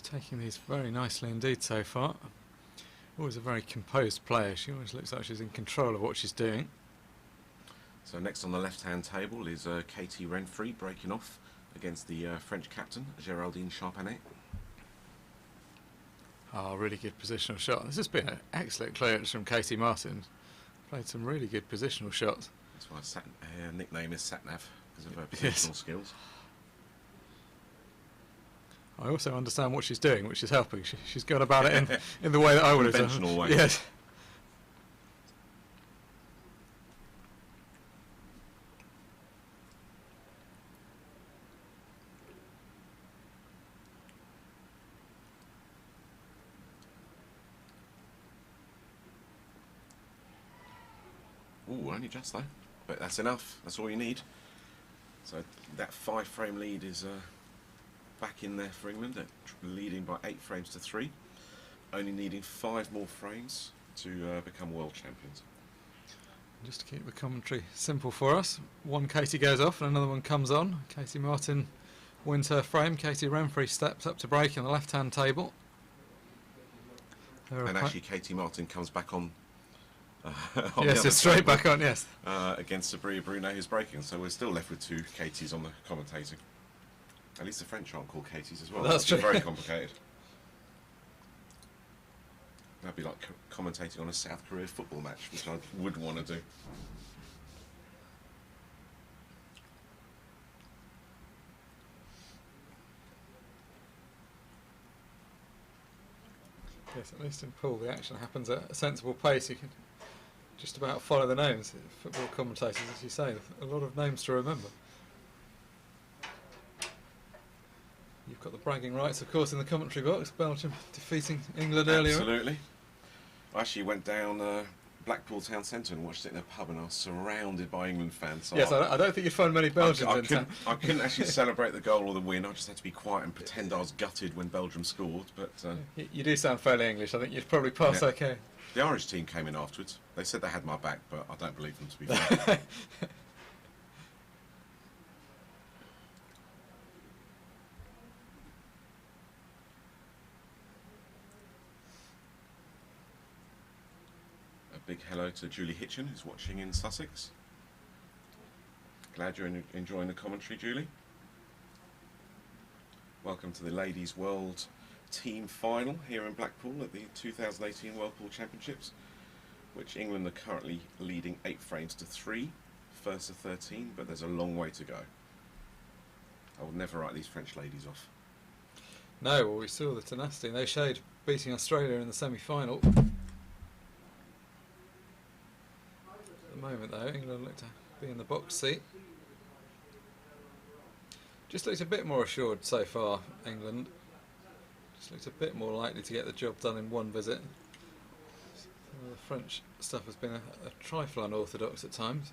Taking these very nicely indeed so far. Always a very composed player. She always looks like she's in control of what she's doing. So next on the left-hand table is Katie Renfrey breaking off against the French captain, Géraldine Charpanet. Oh, really good positional shot. This has been an excellent clearance from Katie Martin. Played some really good positional shots. That's why her nickname is Satnav, because of her positional skills. I also understand what she's doing, which is helping. She's gone about it in the way that I would have done. Conventional way. Yes. Ooh, only just though, but that's enough. That's all you need. So that 5-frame lead is back in there for England, leading by 8 frames to 3. Only needing 5 more frames to become world champions. Just to keep the commentary simple for us, one Katie goes off and another one comes on. Katie Martin wins her frame. Katie Renfrey steps up to break on the left-hand table. And actually, Katie Martin comes back on. Yes, it's straight back on. Yes. Against Sabria Brunet, who's breaking. So we're still left with 2 Katies on the commentating. At least the French aren't called Katies as well. That's true. Very complicated. That'd be like commentating on a South Korea football match, which I wouldn't want to do. Yes, at least in pool the action happens at a sensible pace. You can just about follow the names. Football commentators, as you say, a lot of names to remember. You've got the bragging rights, of course, in the commentary box. Belgium defeating England earlier. Absolutely. I actually went down Blackpool town centre and watched it in a pub, and I was surrounded by England fans. So yes, I don't think you'd find many Belgians in town. I couldn't actually celebrate the goal or the win. I just had to be quiet and pretend I was gutted when Belgium scored. But you do sound fairly English. I think you'd probably pass okay. The Irish team came in afterwards. They said they had my back, but I don't believe them, to be fair. A big hello to Julie Hitchen, who's watching in Sussex. Glad you're enjoying the commentary, Julie. Welcome to the Ladies World Team Final here in Blackpool at the 2018 World Pool Championships, which England are currently leading 8 frames to 3, first to 13, but there's a long way to go. I would never write these French ladies off. No, well, we saw the tenacity they showed beating Australia in the semi-final. At the moment, though, England look to be in the box seat. Just looks a bit more assured so far, England. Just looks a bit more likely to get the job done in one visit. The French stuff has been a trifle unorthodox at times.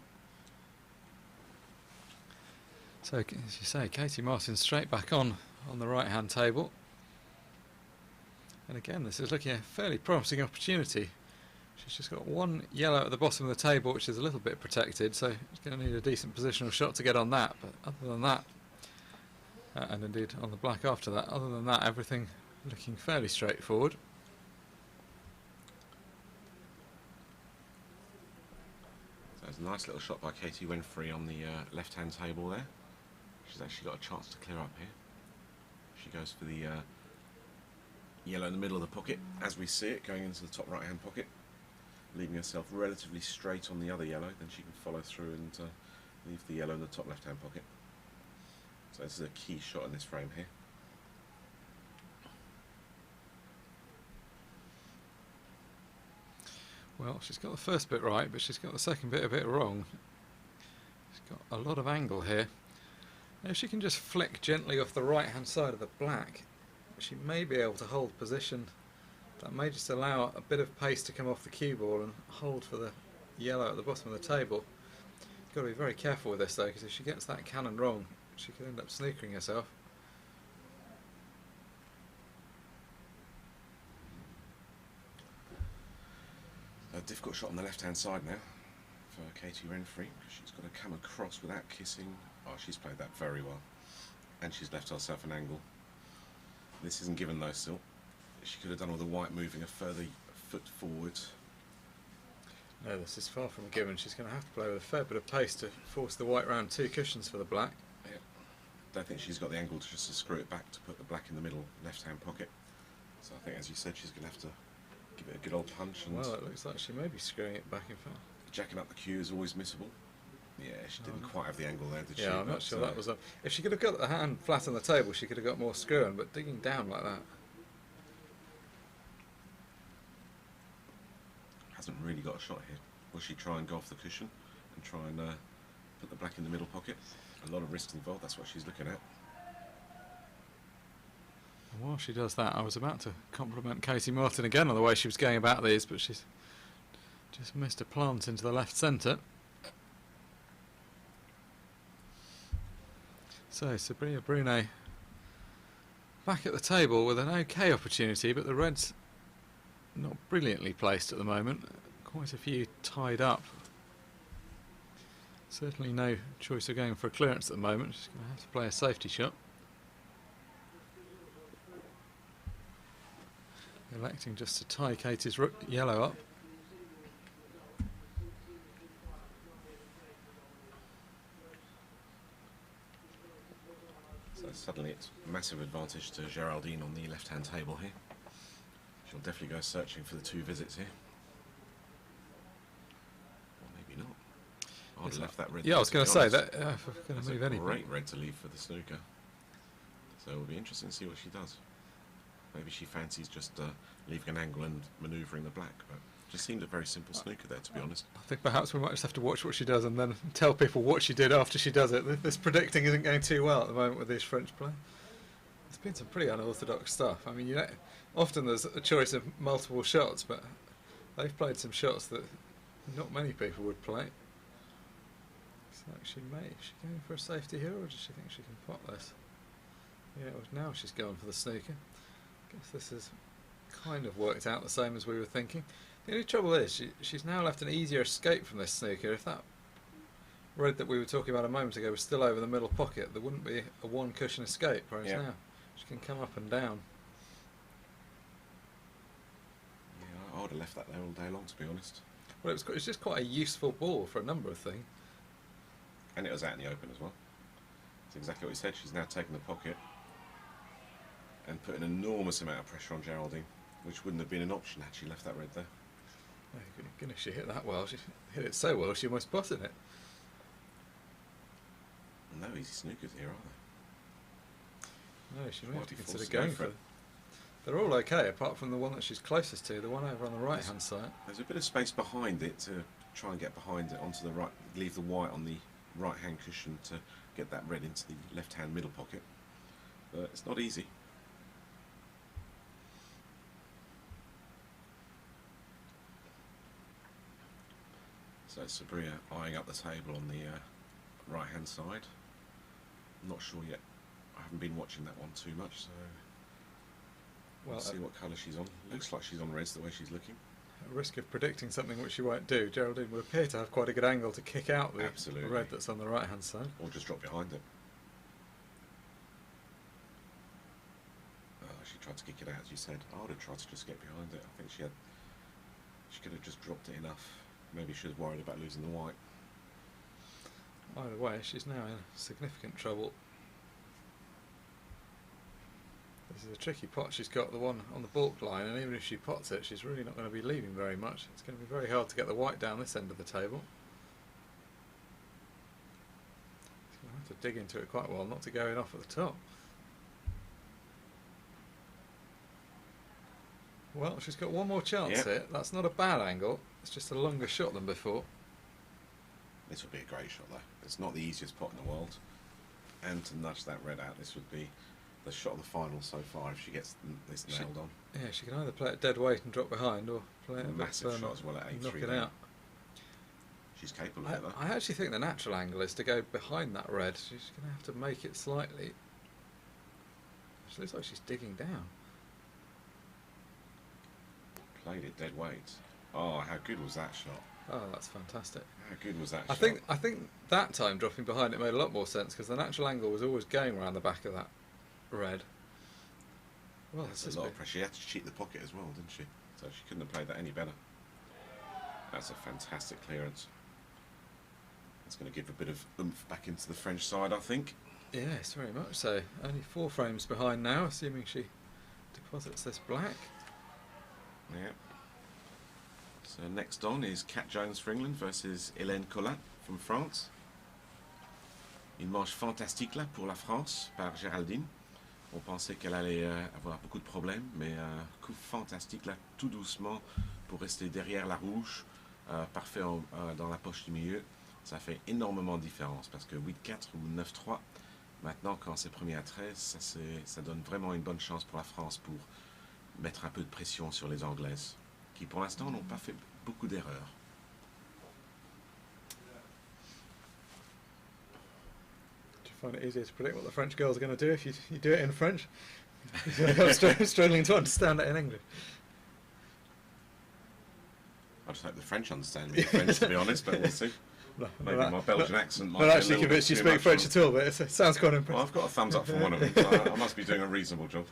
So, as you say, Katie Martin straight back on the right-hand table. And again, this is looking a fairly promising opportunity. She's just got one yellow at the bottom of the table, which is a little bit protected, so she's going to need a decent positional shot to get on that. But other than that, and indeed on the black after that, other than that, everything looking fairly straightforward. So there's a nice little shot by Katie Renfrey on the left-hand table there. She's actually got a chance to clear up here. She goes for the yellow in the middle of the pocket, as we see it, going into the top right-hand pocket, leaving herself relatively straight on the other yellow. Then she can follow through and leave the yellow in the top left-hand pocket. So this is a key shot in this frame here. Well, she's got the first bit right, but she's got the second bit a bit wrong. She's got a lot of angle here. Now, if she can just flick gently off the right-hand side of the black, she may be able to hold position. That may just allow a bit of pace to come off the cue ball and hold for the yellow at the bottom of the table. You've got to be very careful with this, though, because if she gets that cannon wrong, she could end up snookering herself. A difficult shot on the left-hand side now for Katie Renfrey, because she's got to come across without kissing. Oh, she's played that very well. And she's left herself an angle. This isn't given though still. She could have done with the white moving a further foot forward. No, this is far from given. She's going to have to play with a fair bit of pace to force the white round 2 cushions for the black. Yeah. Don't think she's got the angle to just to screw it back to put the black in the middle left-hand pocket. So I think, as you said, she's going to have to give it a good old punch. And Well, it looks like she may be screwing it back, in fact. jacking up the cue is always missable. Yeah, she didn't quite have the angle there, did she? Yeah, I'm not sure that was up. If she could have got the hand flat on the table, she could have got more screwing, but digging down like that. Hasn't really got a shot here. Will she try and go off the cushion and try and put the black in the middle pocket? A lot of risk involved, that's what she's looking at. And while she does that, I was about to compliment Katie Martin again on the way she was going about these, but she's just missed a plant into the left centre. So Sabrina Brunet back at the table with an okay opportunity, but the red's not brilliantly placed at the moment. Quite a few tied up. Certainly no choice of going for a clearance at the moment. She's going to have to play a safety shot. Electing just to tie Katie's yellow up. So suddenly it's a massive advantage to Geraldine on the left-hand table here. She'll definitely go searching for the 2 visits here. Or maybe not. I'd have left that red. Yeah, I was going to say that if we're going That's to move a anything. great red to leave for the snooker. So it'll be interesting to see what she does. Maybe she fancies just leaving an angle and manoeuvring the black, but it just seemed a very simple snooker there, to be honest. I think perhaps we might just have to watch what she does and then tell people what she did after she does it. This predicting isn't going too well at the moment with these French players. There's been some pretty unorthodox stuff. I mean, you know, often there's a choice of multiple shots, but they've played some shots that not many people would play. So she may. Is she going for a safety here, or does she think she can pot this? Yeah, well, now she's going for the snooker. Guess this has kind of worked out the same as we were thinking. The only trouble is she's now left an easier escape from this snooker. If that red that we were talking about a moment ago was still over the middle pocket, there wouldn't be a 1 cushion escape, whereas now she can come up and down. Yeah, I would have left that there all day long, to be honest. Well, it's just quite a useful ball for a number of things. And it was out in the open as well. That's exactly what he said. She's now taken the pocket and put an enormous amount of pressure on Geraldine, which wouldn't have been an option had she left that red there. Oh, goodness, she hit that well. She hit it so well she almost potted it. No easy snookers here, are there? No, she may Might have to be consider forced to go going for for it. it. They're all okay, apart from the one that she's closest to, the one over on the right-hand side. There's a bit of space behind it to try and get behind it onto the right, leave the white on the right-hand cushion to get that red into the left-hand middle pocket. But it's not easy. So Sabria eyeing up the table on the right-hand side. I'm not sure yet. I haven't been watching that one too much, so we'll see what colour she's on. Looks like she's on reds the way she's looking. At risk of predicting something which she won't do, Geraldine would appear to have quite a good angle to kick out the Absolutely. red that's on the right-hand side. Or just drop behind it. Oh, she tried to kick it out, as you said. I would have tried to just get behind it. I think she could have just dropped it enough. Maybe she was worried about losing the white. Either way, she's now in significant trouble. This is a tricky pot she's got, the one on the balk line, and even if she pots it, she's really not going to be leaving very much. It's going to be very hard to get the white down this end of the table. She's going to have to dig into it quite well, not to go in off at the top. Well, she's got one more chance here. That's not a bad angle. It's just a longer shot than before. This would be a great shot though. It's not the easiest pot in the world. And to nudge that red out, this would be the shot of the final so far if she gets this nailed on. Yeah, she can either play it dead weight and drop behind, or play it A massive shot as well at 8-3. knock it out. She's capable of that. I actually think the natural angle is to go behind that red. She's going to have to make it slightly. She looks like she's digging down. Played it dead weight. Oh, how good was that shot? Oh, that's fantastic. How good was that I shot? I think that time dropping behind it made a lot more sense, because the natural angle was always going around the back of that red. Well, That's a lot of pressure. She had to cheat the pocket as well, didn't she? So she couldn't have played that any better. That's a fantastic clearance. It's going to give a bit of oomph back into the French side, I think. Yes, very much so. Only 4 frames behind now, assuming she deposits this black. Yeah. So next on is Kat Jones for England versus Hélène Collin from France. Une manche fantastique là pour la France par Géraldine. On pensait qu'elle allait avoir beaucoup de problèmes, mais coup fantastique là, tout doucement pour rester derrière la rouge, parfait dans la poche du milieu. Ça fait énormément de différence parce que 8-4 ou 9-3, maintenant quand c'est premier à 13, ça donne vraiment une bonne chance pour la France pour mettre un peu de pression sur les Anglaises, qui pour l'instant n'ont pas fait beaucoup d'erreurs. Do you find it easier to predict what the French girls are going to do if you do it in French? I'm struggling to understand it in English. I just hope the French understand me in French, to be honest, but we'll see. No, Maybe my Belgian accent might not be a actually little convinced you bit too speak much French on- at all, but it sounds quite impressive. Well, I've got a thumbs up from one of them, so I must be doing a reasonable job.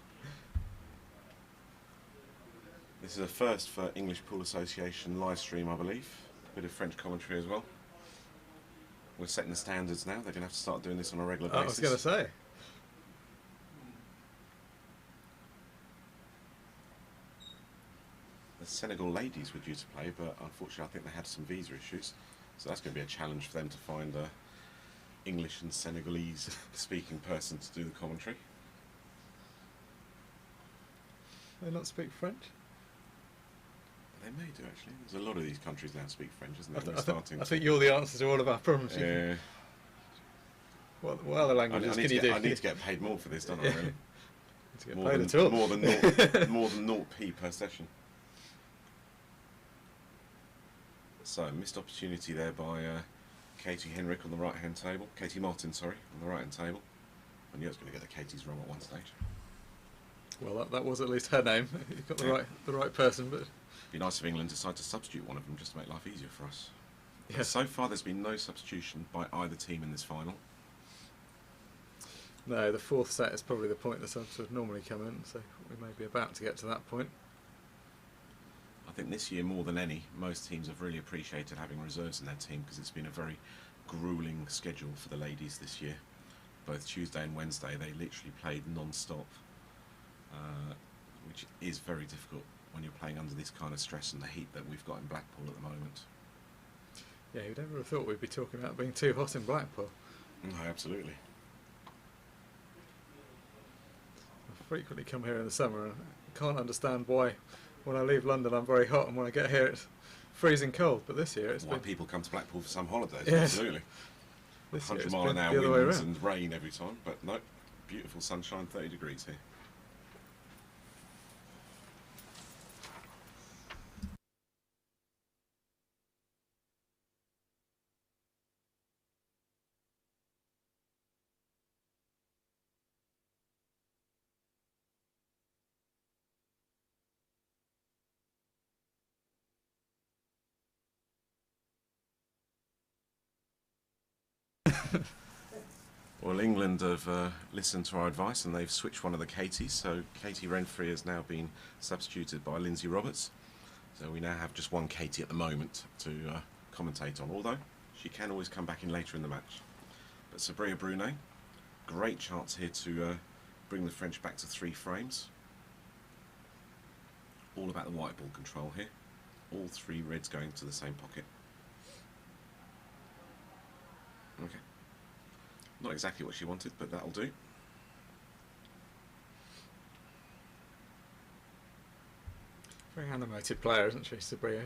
This is a first for English Pool Association live stream, I believe. A bit of French commentary as well. We're setting the standards now. They're going to have to start doing this on a regular I was basis. going to say. The Senegal ladies were due to play, but unfortunately I think they had some visa issues. So that's going to be a challenge for them to find a English and Senegalese speaking person to do the commentary. They not speak French? They may do, actually. There's a lot of these countries now speak French, isn't there? I think you're the answer to all of our problems. Yeah. What other languages can you do? I need to get paid more for this, don't I, really? To get paid at all. More than 0p per session. So, missed opportunity there by Katie Henrik on the right-hand table. Katie Martin, sorry, on the right-hand table. I knew I was going to get the Katies wrong at one stage. Well, that was at least her name. You've got the right person, but Be nice if England decide to substitute one of them just to make life easier for us. yeah. But so far, there's been no substitution by either team in this final. No, the 4th set is probably the point the subs would normally come in, so we may be about to get to that point. I think this year, more than any, most teams have really appreciated having reserves in their team because it's been a very gruelling schedule for the ladies this year. Both Tuesday and Wednesday, they literally played non-stop, which is very difficult when you're playing under this kind of stress and the heat that we've got in Blackpool at the moment. Yeah, you'd never have thought we'd be talking about being too hot in Blackpool. No, absolutely. I frequently come here in the summer and I can't understand why when I leave London I'm very hot and when I get here it's freezing cold, but this year it's Why been... people come to Blackpool for some holidays, Yes. absolutely. This year 100 it's mile been an the other way hour winds around. and rain every time, but no, beautiful sunshine, 30 degrees here. Well, England have listened to our advice and they've switched one of the Katies. So Katie Renfrey has now been substituted by Lindsay Roberts. So we now have just one Katie at the moment to commentate on, although she can always come back in later in the match. But Sabria Brunet, great chance here to bring the French back to 3 frames. All about the white ball control here. All 3 reds going to the same pocket. Okay. Not exactly what she wanted, but that'll do. Very animated player, isn't she, Sabria?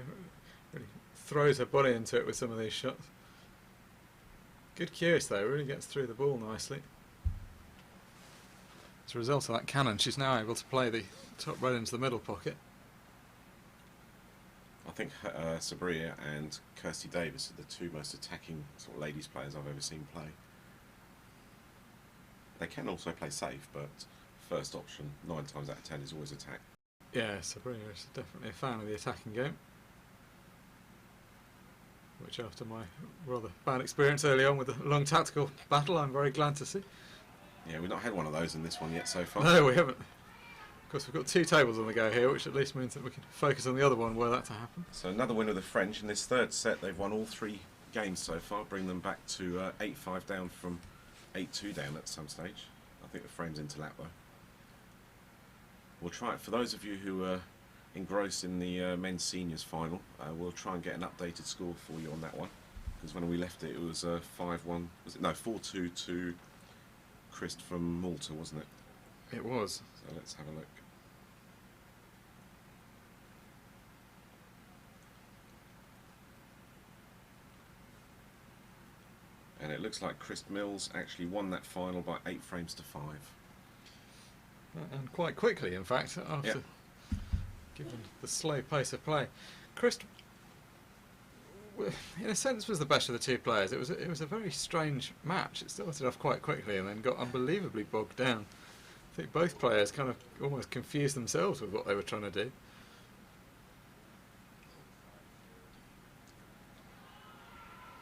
Really throws her body into it with some of these shots. Good curious though, really gets through the ball nicely. As a result of that cannon, she's now able to play the top red into the middle pocket. I think Sabria and Kirsty Davis are the 2 most attacking sort of ladies players I've ever seen play. They can also play safe, but first option 9 times out of 10 is always attack. Yeah, Sabria is definitely a fan of the attacking game, which after my rather bad experience early on with a long tactical battle, I'm very glad to see. Yeah, we've not had one of those in this one yet so far. No, we haven't. Of course, we've got 2 tables on the go here, which at least means that we can focus on the other one were that to happen. So another win of the French in this third set. They've won all 3 games so far, bring them back to 8-5 down from 8-2 down at some stage. I think the frame's into lap though. We'll try it for those of you who are engrossed in the men's seniors final. We'll try and get an updated score for you on that one, because when we left it, it was 5-1. Was it no 4-2 to Christ from Malta, wasn't it? It was. So let's have a look. And it looks like Chris Mills actually won that final by 8 frames to 5. And quite quickly, in fact, after given the slow pace of play. Chris, in a sense, was the best of the 2 players. It was a very strange match. It started off quite quickly and then got unbelievably bogged down. I think both players kind of almost confused themselves with what they were trying to do.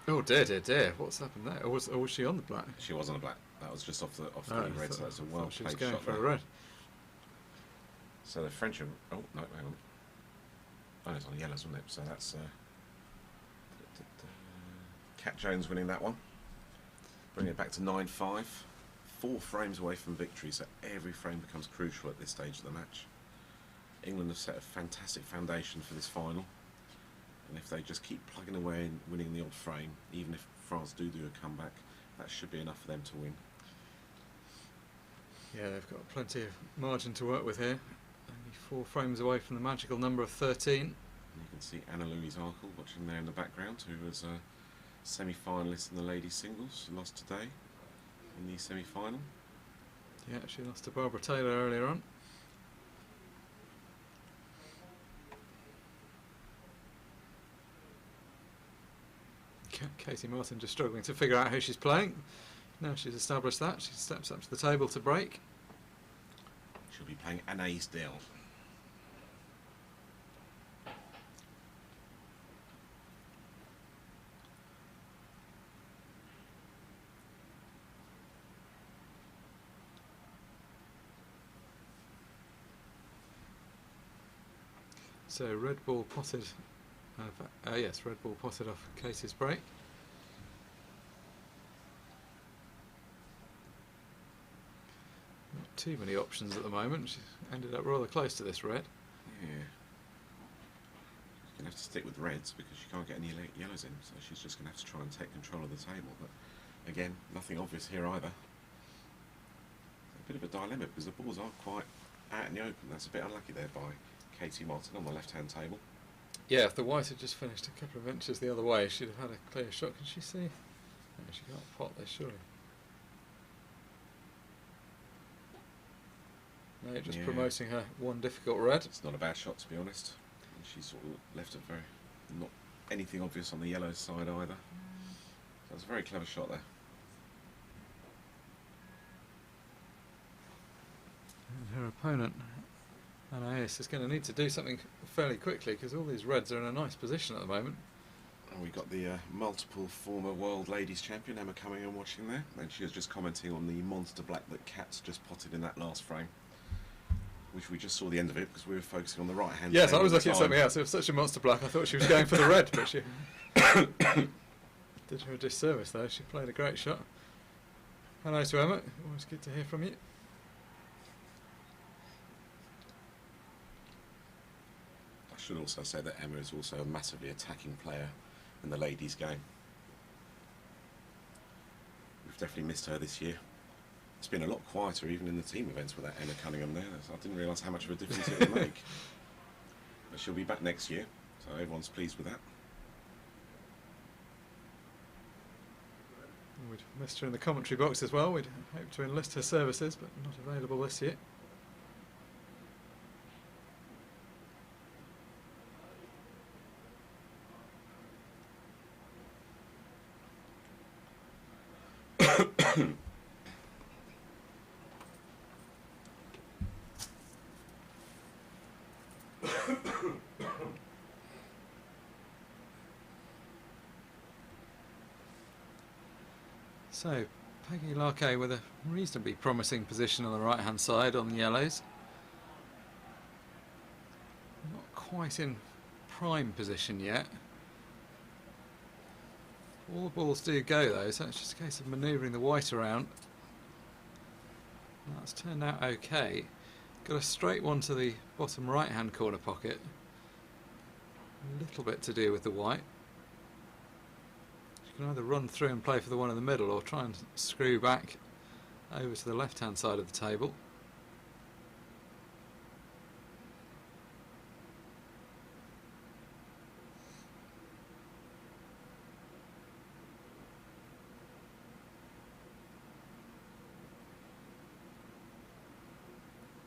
Oh dear, dear, dear! What's happened there? Or was she on the black? She was on a black. That was just off the red. So that's a well she was played going shot for there. a red. So the French are. Oh no, hang on. Oh, it's on yellows, wasn't it? So that's Cat Jones winning that one. Bring it back to 9-5. 4 frames away from victory. So every frame becomes crucial at this stage of the match. England have set a fantastic foundation for this final. And if they just keep plugging away and winning the odd frame, even if France do a comeback, that should be enough for them to win. Yeah, they've got plenty of margin to work with here. Only 4 frames away from the magical number of 13. And you can see Anna-Louise Arkle watching there in the background, who was a semi-finalist in the ladies singles, lost today in the semi-final. Yeah, she lost to Barbara Taylor earlier on. Katie Martin just struggling to figure out who she's playing. Now she's established that, she steps up to the table to break. She'll be playing Anaïs Dell. So red ball potted. Yes, red ball potted off Katie's break. Not too many options at the moment. She's ended up rather close to this red. Yeah. She's going to have to stick with reds because she can't get any yellows in, so she's just going to have to try and take control of the table. But again, nothing obvious here either. A bit of a dilemma because the balls are quite out in the open. That's a bit unlucky there by Katie Martin on the left-hand table. Yeah, if the white had just finished a couple of inches the other way, she'd have had a clear shot. Can she see? No, she can't pot this, surely. No, just promoting her one difficult red. It's not a bad shot, to be honest. And she sort of left it very, not anything obvious on the yellow side either. So it's a very clever shot there. And her opponent, Anaïs, is going to need to do something fairly quickly because all these reds are in a nice position at the moment. And we got the multiple former world ladies champion Emma coming and watching there, and she was just commenting on the monster black that Kat's just potted in that last frame, which we just saw the end of it because we were focusing on the right hand. Yes, I was looking at something else. It was such a monster black. I thought she was going for the red, but she did her a disservice though. She played a great shot. Hello to Emma. Always good to hear from you. I should also say that Emma is also a massively attacking player in the ladies' game. We've definitely missed her this year. It's been a lot quieter even in the team events without Emma Cunningham there. So I didn't realise how much of a difference it would make. But she'll be back next year, so everyone's pleased with that. We'd missed her in the commentary box as well. We'd hoped to enlist her services, but not available this year. So, Peggy Larquet with a reasonably promising position on the right hand side on the yellows. quite in prime position yet. All the balls do go though, so it's just a case of manoeuvring the white around. That's turned out okay. Got a straight one to the bottom right hand corner pocket. A little bit to do with the white. You can either run through and play for the one in the middle or try and screw back over to the left hand side of the table.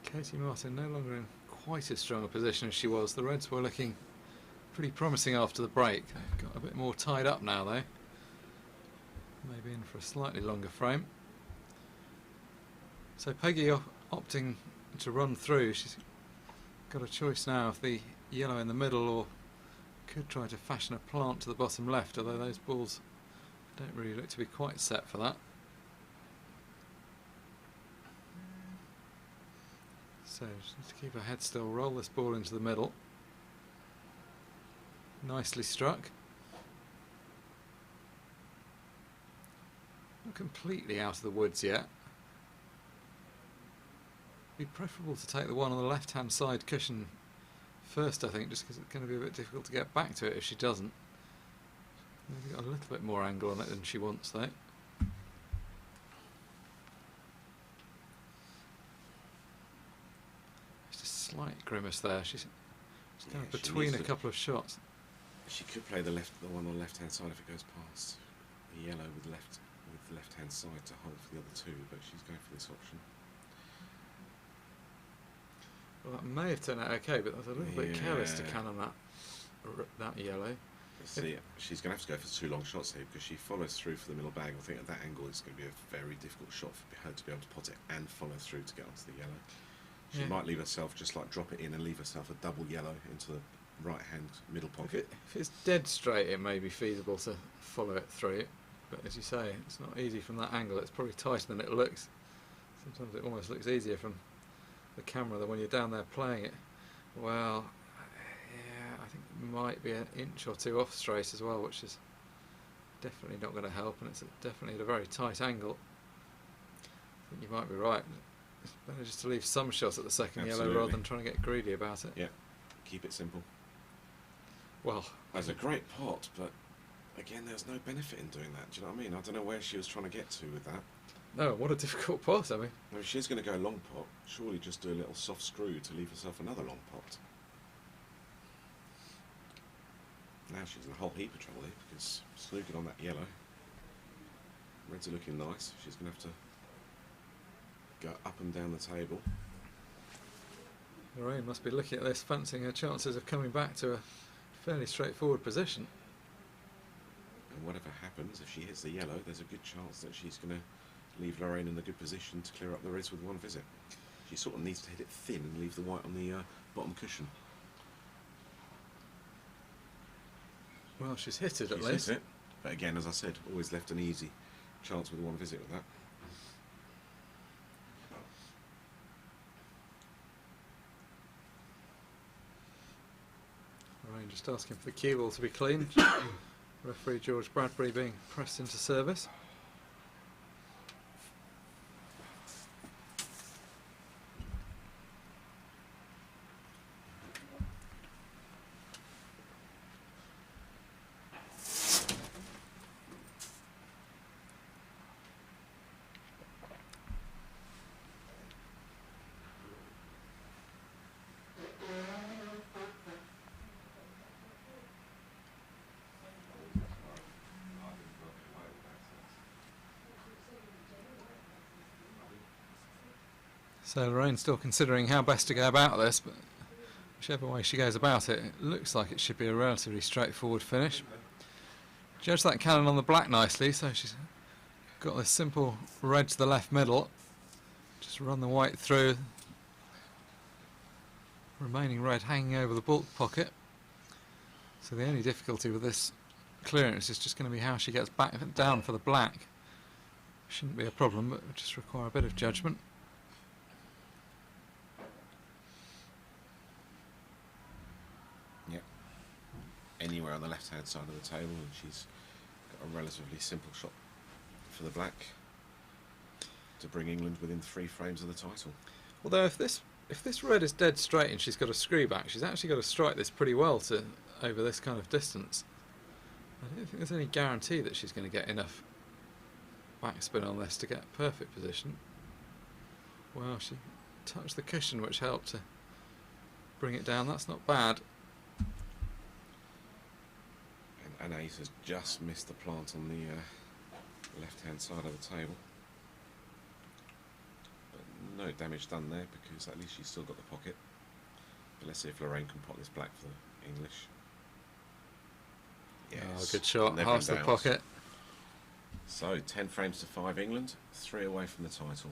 Katie Martin no longer in quite as strong a position as she was. The Reds were looking pretty promising after the break. They've got a bit more tied up now though. Maybe in for a slightly longer frame. So Peggy opting to run through. She's got a choice now of the yellow in the middle, or could try to fashion a plant to the bottom left, although those balls don't really look to be quite set for that. So just need to keep her head still, roll this ball into the middle. Nicely struck. Not completely out of the woods yet. Be preferable to take the one on the left hand side cushion first, I think, just because it's going to be a bit difficult to get back to it if she doesn't. Maybe got a little bit more angle on it than she wants though. Just a slight grimace there. She's kind of between a couple of shots. She could play the one on the left hand side if it goes past the yellow with the left hand side to hold for the other two, but she's going for this option. Well, that may have turned out okay, but that's a little bit careless to cannon that yellow. See, she's going to have to go for 2 long shots here because she follows through for the middle bag. I think at that angle it's going to be a very difficult shot for her to be able to pot it and follow through to get onto the yellow. She might leave herself, just like drop it in and leave herself a double yellow into the right hand middle pocket. If it's dead straight, it may be feasible to follow it through, but as you say, it's not easy from that angle. It's probably tighter than it looks. Sometimes it almost looks easier from the camera than when you're down there playing it. Well, yeah, I think it might be an inch or 2 off straight as well, which is definitely not going to help, and it's definitely at a very tight angle. I think you might be right. It's better just to leave some shot at the second yellow rather than trying to get greedy about it. Yeah, keep it simple. Well, that's a great pot, but again, there's no benefit in doing that. Do you know what I mean? I don't know where she was trying to get to with that. No, what a difficult pot, I mean. If she's going to go long pot, surely just do a little soft screw to leave herself another long pot. Now she's in a whole heap of trouble here because snooking on that yellow. Reds are looking nice. She's going to have to go up and down the table. Lorraine must be looking at this, fancying her chances of coming back to a fairly straightforward position. And whatever happens, if she hits the yellow, there's a good chance that she's going to leave Lorraine in a good position to clear up the reds with one visit. She sort of needs to hit it thin and leave the white on the bottom cushion. Well, she's hit it at least. Hit it. But again, as I said, always left an easy chance with one visit with that. Lorraine just asking for the cue ball to be clean. Referee George Bradbury being pressed into service. So Lorraine's still considering how best to go about this, but whichever way she goes about it, it looks like it should be a relatively straightforward finish. Judge that cannon on the black nicely, so she's got this simple red to the left middle. Just run the white through, remaining red hanging over the bulk pocket. So the only difficulty with this clearance is just going to be how she gets back down for the black. Shouldn't be a problem, but would just require a bit of judgment. anywhere on the left-hand side of the table, and she's got a relatively simple shot for the black to bring England within 3 frames of the title. Although if this red is dead straight and she's got a screw back, she's actually got to strike this pretty well to over this kind of distance. I don't think there's any guarantee that she's going to get enough backspin on this to get perfect position. Well, she touched the cushion, which helped to bring it down. That's not bad. And Anais has just missed the plant on the left-hand side of the table. But no damage done there, because at least she's still got the pocket. But let's see if Lorraine can pot this black for the English. Yes. Oh, good shot, Never half the in doubt. pocket. So 10 frames to 5 England, 3 away from the title.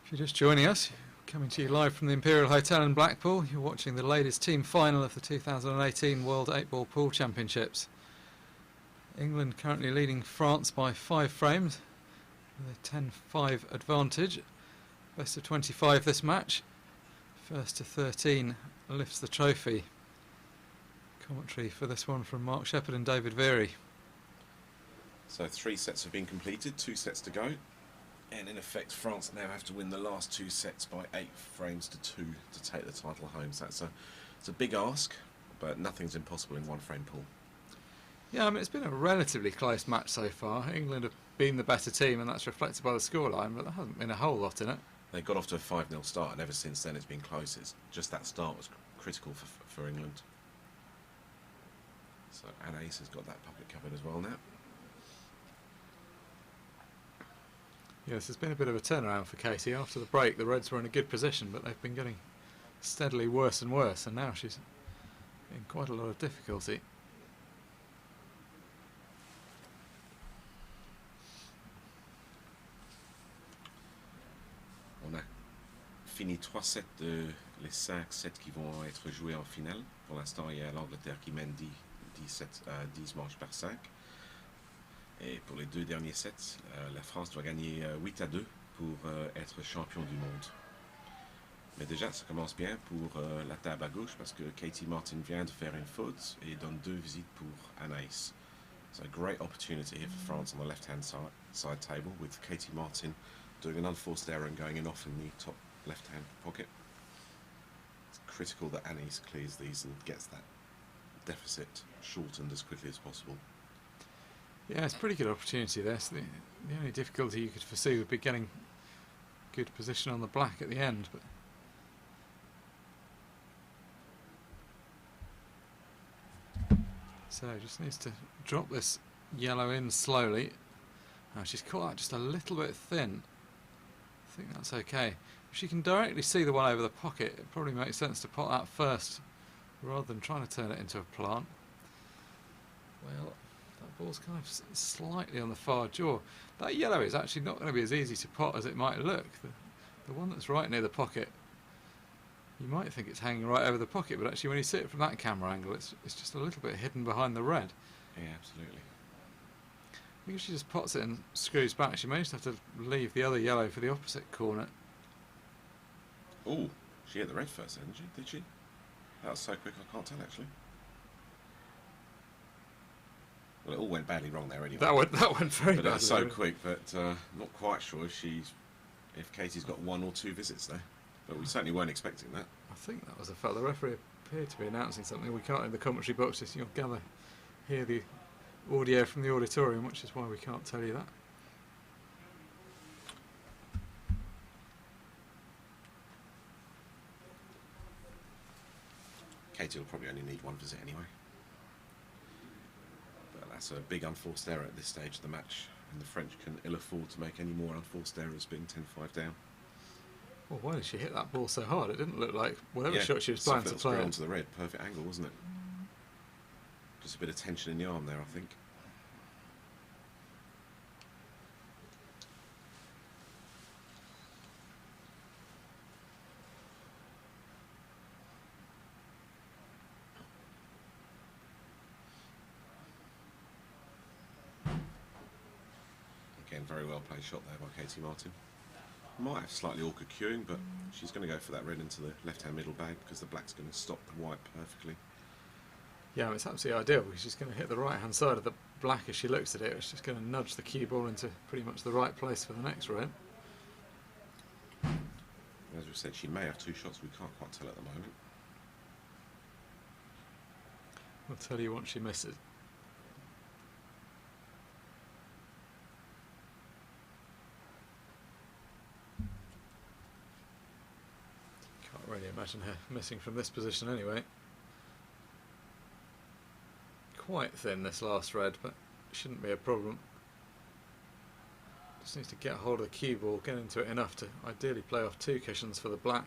If you're just joining us, coming to you live from the Imperial Hotel in Blackpool, you're watching the ladies team final of the 2018 World 8-Ball Pool Championships. England currently leading France by 5 frames with a 10-5 advantage. Best of 25 this match. First to 13 lifts the trophy. Commentary for this one from Mark Shepherd and David Veery. So 3 sets have been completed, 2 sets to go. And in effect, France now have to win the last 2 sets by 8 frames to 2 to take the title home. So it's a big ask, but nothing's impossible in 1 frame pool. Yeah, I mean, it's been a relatively close match so far. England have been the better team, and that's reflected by the scoreline, but there hasn't been a whole lot in it. They got off to a 5-0 start, and ever since then it's been close. It's just that start was critical for England. So Anais has got that pocket covered as well now. Yes, there's been a bit of a turnaround for Katie. After the break, the Reds were in a good position, but they've been getting steadily worse and worse, and now she's in quite a lot of difficulty. On a fini 3-7 de les 5 sets qui vont être joués en finale. Pour l'instant, il y a l'Angleterre qui mène 10 manches par 5. Et pour les 2 derniers sets, la France doit gagner 8-2 pour être champion du monde. Mais déjà, ça commence bien pour la table à gauche, parce que Katie Martin vient de faire une faute et donne 2 visites pour Anais. So a great opportunity here for France on the left-hand side table, with Katie Martin doing an unforced error and going in off in the top left-hand pocket. It's critical that Anais clears these and gets that deficit shortened as quickly as possible. Yeah, it's a pretty good opportunity there. So the only difficulty you could foresee would be getting good position on the black at the end. But so just needs to drop this yellow in slowly. Oh, she's caught that just a little bit thin. I think that's okay. If she can directly see the one over the pocket, it probably makes sense to pot that first rather than trying to turn it into a plant. Well, that ball's kind of slightly on the far jaw. That yellow is actually not going to be as easy to pot as it might look. The one that's right near the pocket, you might think it's hanging right over the pocket, but actually when you see it from that camera angle, it's just a little bit hidden behind the red. Yeah, absolutely. I think if she just pots it and screws back, she may just have to leave the other yellow for the opposite corner. Oh, she hit the red first, didn't she? Did she? That was so quick, I can't tell actually. Well, it all went badly wrong there anyway. That went very But badly. it was so quick, but not quite sure if Katie's got 1 or 2 visits there. But we certainly weren't expecting that. I think that was a foul. The referee appeared to be announcing something. We can't in the commentary boxes. You'll hear the audio from the auditorium, which is why we can't tell you that. Katie will probably only need 1 visit anyway. But that's a big unforced error at this stage of the match, and the French can ill afford to make any more unforced errors, being 10-5 down. Well, why did she hit that ball so hard? It didn't look like whatever shot she was planning to play. Onto the red, perfect angle, wasn't it? Just a bit of tension in the arm there, I think. Again, very well played shot there by Katie Martin. Might have slightly awkward queuing, but she's going to go for that red into the left-hand middle bag because the black's going to stop the white perfectly. Yeah, it's absolutely ideal because she's going to hit the right-hand side of the black as she looks at it. It's just going to nudge the cue ball into pretty much the right place for the next red. As we said, she may have two shots. We can't quite tell at the moment. I'll tell you once she misses. Can't really imagine her missing from this position anyway. Quite thin this last red, but shouldn't be a problem. Just needs to get hold of the cue ball, get into it enough to ideally play off two cushions for the black.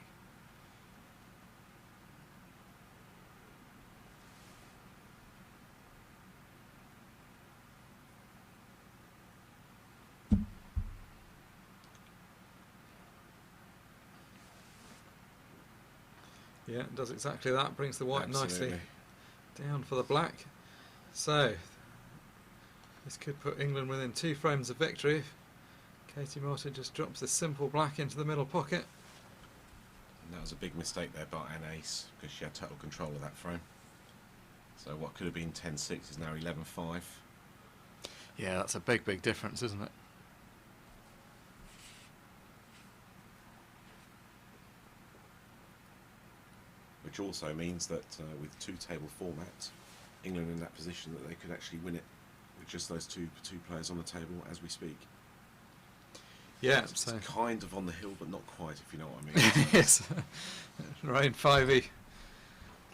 Yeah, it does exactly that, brings the white nicely down for the black. So, this could put England within 2 frames of victory if Katie Martin just drops this simple black into the middle pocket. And that was a big mistake there by an ace because she had total control of that frame. So what could have been 10-6 is now 11-5. Yeah, that's a big, big difference, isn't it? Which also means that with 2-table format, England are in that position that they could actually win it with just those two players on the table as we speak. Yeah, it's so kind of on the hill, but not quite, if you know what I mean. yes, Lorraine Fivey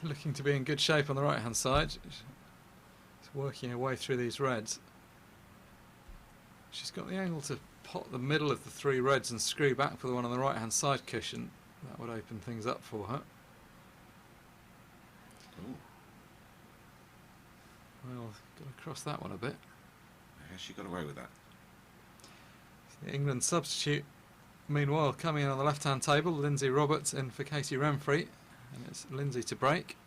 looking to be in good shape on the right-hand side. She's working her way through these reds. She's got the angle to pot the middle of the 3 reds and screw back for the one on the right-hand side cushion. That would open things up for her. Ooh. Well, got to cross that one a bit. Has she got away with that? The England substitute, meanwhile, coming in on the left-hand table, Lindsay Roberts in for Katie Remfry, and it's Lindsay to break.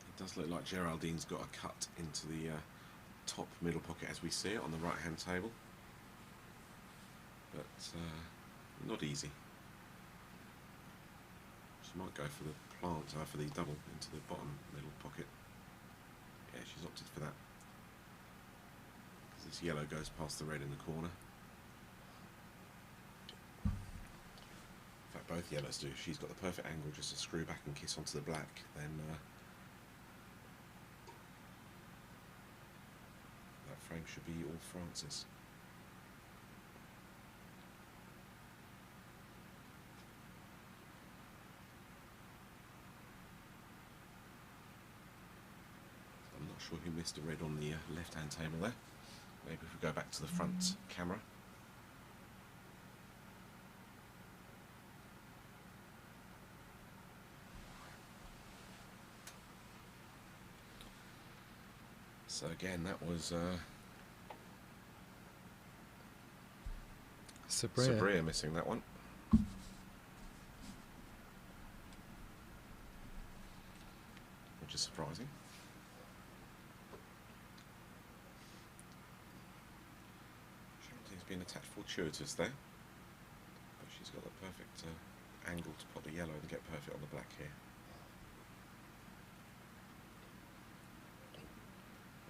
It does look like Geraldine's got a cut into the top middle pocket as we see it on the right-hand table, but not easy. She might go for the plant, for the double into the bottom middle pocket. Yeah, she's opted for that. Because this yellow goes past the red in the corner. In fact, both yellows do. If she's got the perfect angle just to screw back and kiss onto the black, then that frame should be all France's. I'm not sure who missed a red on the left-hand table there. Maybe if we go back to the front camera. So again, that was Sabria missing that one. Which is surprising. She's been attacked fortuitous there, but she's got the perfect angle to put the yellow and get perfect on the black here.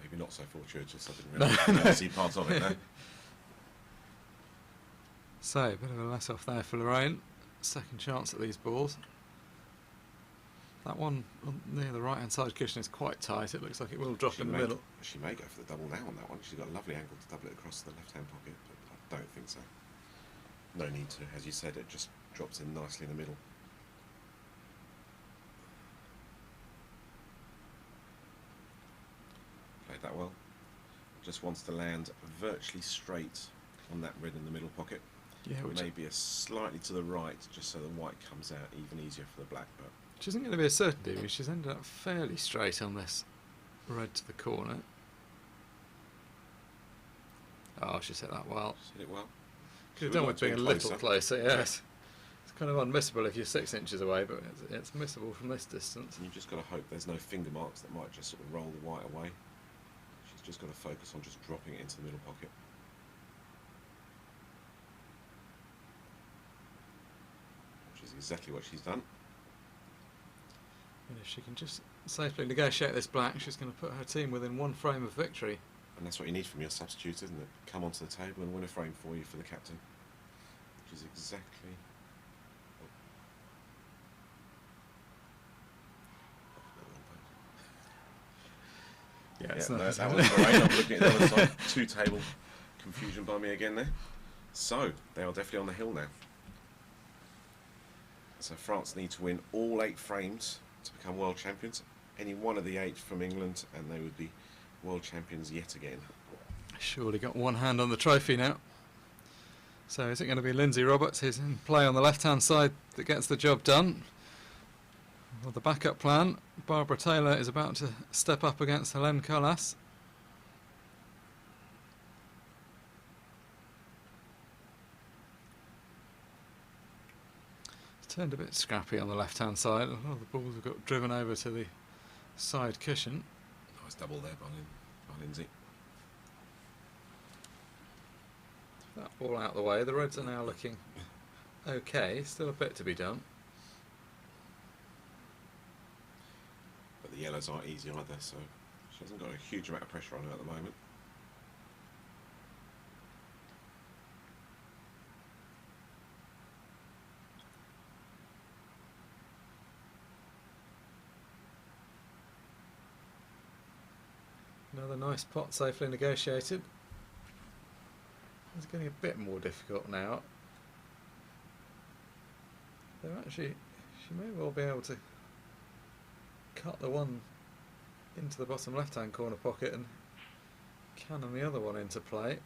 Maybe not so fortuitous, I didn't really see part of it there. So, a bit of a let off there for Lorraine. Second chance at these balls. That one near the right hand side cushion is quite tight. It looks like it will drop in the middle. She may go for the double now on that one. She's got a lovely angle to double it across the left hand pocket, but I don't think so. No need to. As you said, it just drops in nicely in the middle. Played that well. Just wants to land virtually straight on that red in the middle pocket. Yeah, maybe a slightly to the right, just so the white comes out even easier for the black. But which isn't going to be a certainty, because she's ended up fairly straight on this red to the corner. Oh, she's hit that well. She's hit it well. Could have done with being a little closer, yes. It's kind of unmissable if you're 6 inches away, but it's missable from this distance. And you've just got to hope there's no finger marks that might just sort of roll the white away. She's just got to focus on just dropping it into the middle pocket. exactly what she's done. And if she can just safely negotiate this black, she's going to put her team within 1 frame of victory. And that's what you need from your substitute, isn't it? Come onto the table and win a frame for you for the captain. Which is exactly... Yeah, that was great. I'm looking at the other side. 2-table confusion by me again there. So, they are definitely on the hill now. So France need to win all 8 frames to become world champions. Any one of the 8 from England and they would be world champions yet again. Surely got one hand on the trophy now. So is it going to be Lindsay Roberts, who's in play on the left-hand side, that gets the job done? Well, the backup plan, Barbara Taylor is about to step up against Helene Colas. It's turned a bit scrappy on the left-hand side. A lot of the balls have got driven over to the side cushion. Nice double there by Lindsay. That ball out of the way, the Reds are now looking okay, still a bit to be done. But the yellows aren't easy either, so she hasn't got a huge amount of pressure on her at the moment. Another nice pot safely negotiated. It's getting a bit more difficult now. Though actually, she may well be able to cut the one into the bottom left-hand corner pocket and cannon the other one into play.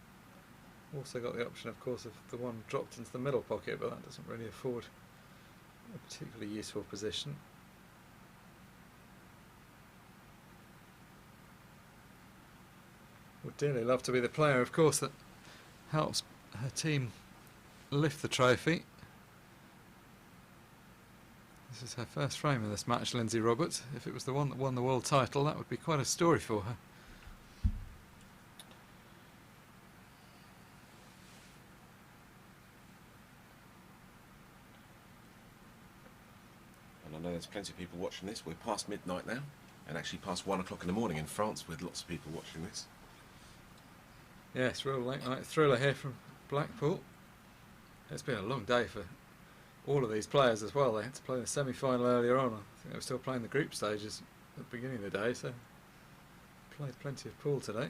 Also got the option, of course, of the one dropped into the middle pocket, but that doesn't really afford a particularly useful position. Would dearly love to be the player, of course, that helps her team lift the trophy. This is her first frame in this match, Lindsay Roberts. If it was the one that won the world title, that would be quite a story for her. And I know there's plenty of people watching this. We're past midnight now, and actually past 1 o'clock in the morning in France with lots of people watching this. Yes, real late night thriller here from Blackpool. It's been a long day for all of these players as well. They had to play the semi-final earlier on. I think they were still playing the group stages at the beginning of the day, so played plenty of pool today.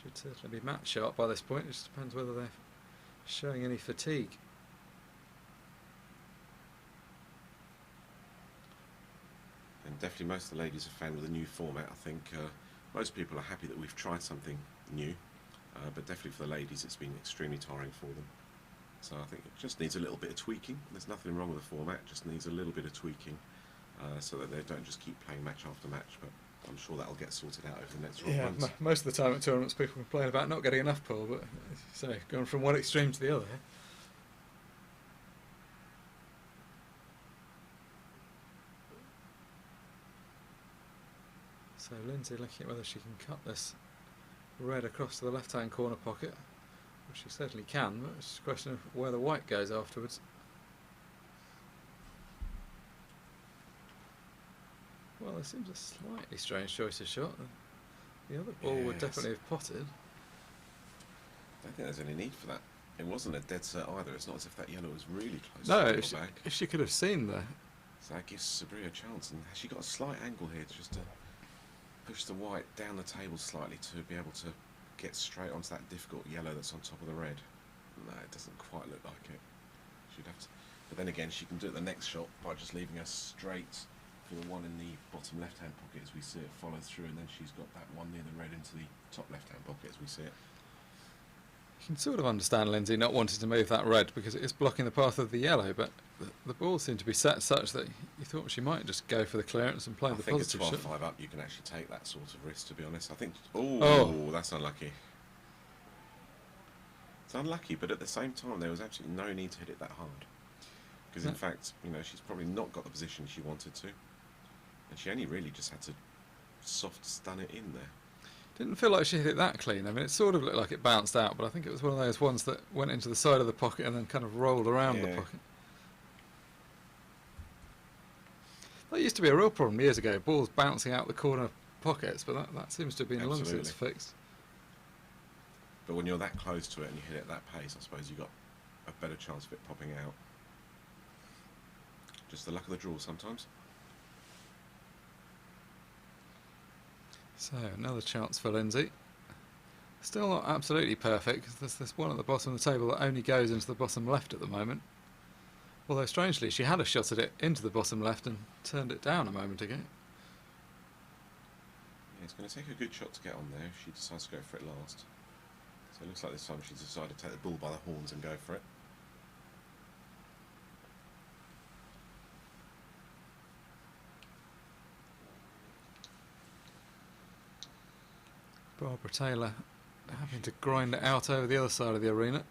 Should certainly be match sharp by this point. It just depends whether they're showing any fatigue. And definitely most of the ladies are fan with the new format. I think most people are happy that we've tried something new, but definitely for the ladies it's been extremely tiring for them. So I think it just needs a little bit of tweaking. There's nothing wrong with the format, it just needs a little bit of tweaking so that they don't just keep playing match after match, but I'm sure that'll get sorted out over the next 12 months. Yeah, most of the time at tournaments people complain about not getting enough pool, but as you say, going from one extreme to the other. So Lindsay looking at whether she can cut this red across to the left-hand corner pocket, which she certainly can, but it's just a question of where the white goes afterwards. Well, there seems a slightly strange choice of shot. The other ball would definitely have potted. I don't think there's any need for that. It wasn't a dead set either. It's not as if that yellow was really close No, to the bag. if she could have seen the... So that gives Sabri a chance, and has she got a slight angle here just to push the white down the table slightly to be able to get straight onto that difficult yellow that's on top of the red? No, it doesn't quite look like it. She'd have to, but then again, she can do it the next shot by just leaving us straight for the one in the bottom left-hand pocket as we see it follow through, and then she's got that one near the red into the top left-hand pocket as we see it. You can sort of understand Lindsay not wanting to move that red because it is blocking the path of the yellow, but the ball seemed to be set such that you thought she might just go for the clearance and play the positive shot. I think a 12-5 up, you can actually take that sort of risk, to be honest. I think... Oh, that's unlucky. It's unlucky, but at the same time, there was absolutely no need to hit it that hard. Because, in fact, you know, she's probably not got the position she wanted to. And she only really just had to soft stun it in there. Didn't feel like she hit it that clean. I mean, it sort of looked like it bounced out, but I think it was one of those ones that went into the side of the pocket and then kind of rolled around the pocket. That used to be a real problem years ago, balls bouncing out the corner pockets, but that seems to have been long since fixed. But when you're that close to it and you hit it at that pace, I suppose you've got a better chance of it popping out. Just the luck of the draw sometimes. So another chance for Lindsay. Still not absolutely perfect, because there's this one at the bottom of the table that only goes into the bottom left at the moment. Although strangely she had a shot at it into the bottom left and turned it down a moment ago. Yeah, it's going to take a good shot to get on there if she decides to go for it last. So it looks like this time she's decided to take the bull by the horns and go for it. Barbara Taylor having to grind it out over the other side of the arena.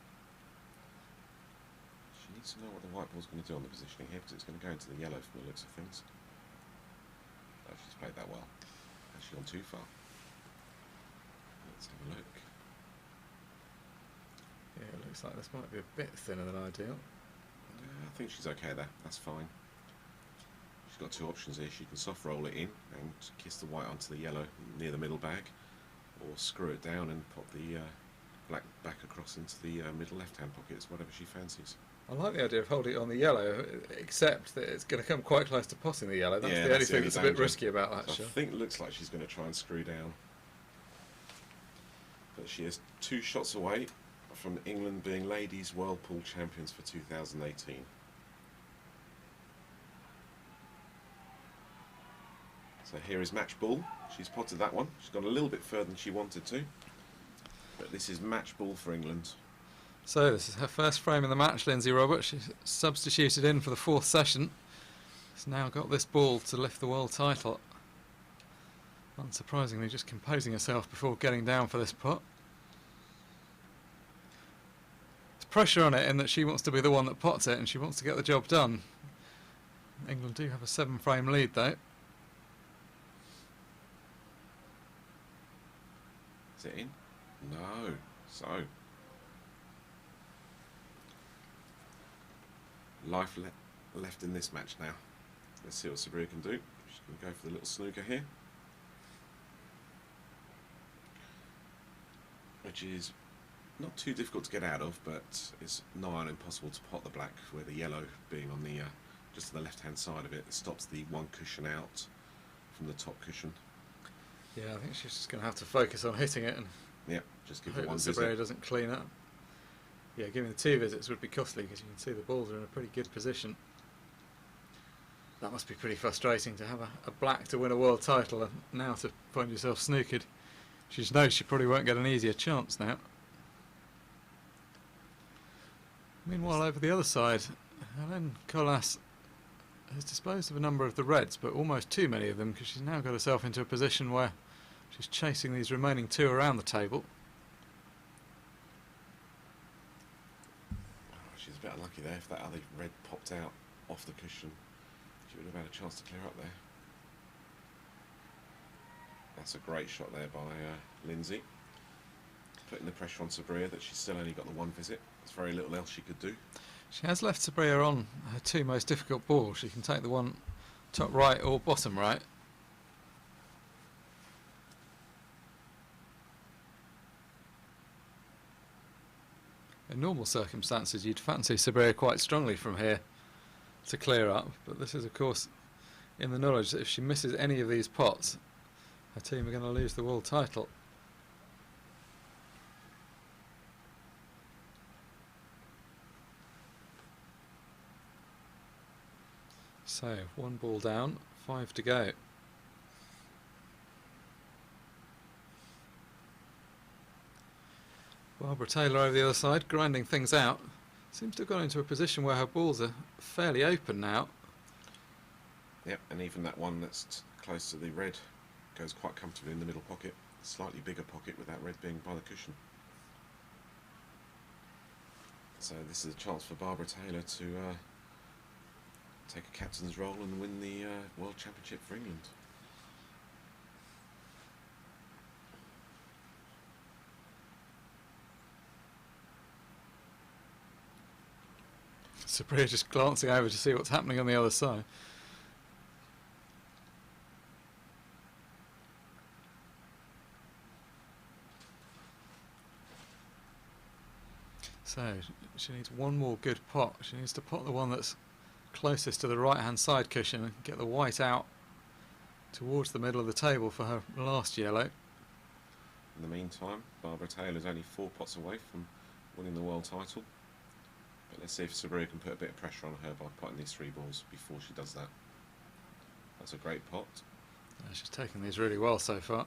She needs to know what the white ball's going to do on the positioning here, because it's going to go into the yellow from the looks of things. Oh, she's played that well. Has she gone too far? Let's have a look. Yeah, it looks like this might be a bit thinner than ideal. I think she's okay there, that's fine. She's got two options here. She can soft roll it in and kiss the white onto the yellow near the middle bag, or screw it down and pop the black back across into the middle left-hand pockets, whatever she fancies. I like the idea of holding it on the yellow, except that it's going to come quite close to potting the yellow. That's the only thing that's a bit risky about that shot. I think it looks like she's going to try and screw down. But she is 2 shots away from England being ladies World Pool Champions for 2018. So here is match ball. She's potted that one. She's gone a little bit further than she wanted to. But this is match ball for England. So this is her first frame in the match, Lindsay Roberts. She's substituted in for the 4th session. She's now got this ball to lift the world title. Unsurprisingly, just composing herself before getting down for this pot. There's pressure on it in that she wants to be the one that pots it and she wants to get the job done. England do have a 7-frame lead though. Is it in? No. So life left in this match now. Let's see what Sabria can do. She's going to go for the little snooker here, which is not too difficult to get out of, but it's nigh on impossible to pot the black, where the yellow being on the just on the left hand side of it stops the one cushion out from the top cushion. Yeah, I think she's just going to have to focus on hitting it and just give hope it one that visit. Sabria doesn't clean up. Yeah, giving the 2 visits would be costly, because you can see the balls are in a pretty good position. That must be pretty frustrating to have a black to win a world title and now to find yourself snookered. She just knows she probably won't get an easier chance now. Meanwhile, over the other side, Hélène Colas has disposed of a number of the reds, but almost too many of them, because she's now got herself into a position where she's chasing these remaining 2 around the table. She's a bit unlucky there. If that other red popped out off the cushion, she would have had a chance to clear up there. That's a great shot there by Lindsay, putting the pressure on Sabria that she's still only got the 1 visit. There's very little else she could do. She has left Sabria on her 2 most difficult balls. She can take the one top right or bottom right. In normal circumstances, you'd fancy Sabria quite strongly from here to clear up, but this is, of course, in the knowledge that if she misses any of these pots, her team are going to lose the world title. So, 1 ball down, 5 to go. Barbara Taylor over the other side, grinding things out. Seems to have got into a position where her balls are fairly open now. Yep, and even that one that's close to the red goes quite comfortably in the middle pocket. Slightly bigger pocket with that red being by the cushion. So this is a chance for Barbara Taylor to take a captain's role and win the World Championship for England. Sabria just glancing over to see what's happening on the other side. So she needs one more good pot. She needs to pot the one that's closest to the right hand side cushion and get the white out towards the middle of the table for her last yellow. In the meantime, Barbara Taylor's only 4 pots away from winning the world title. But let's see if Sabria can put a bit of pressure on her by potting these 3 balls before she does that. That's a great pot. Yeah, she's taken these really well so far.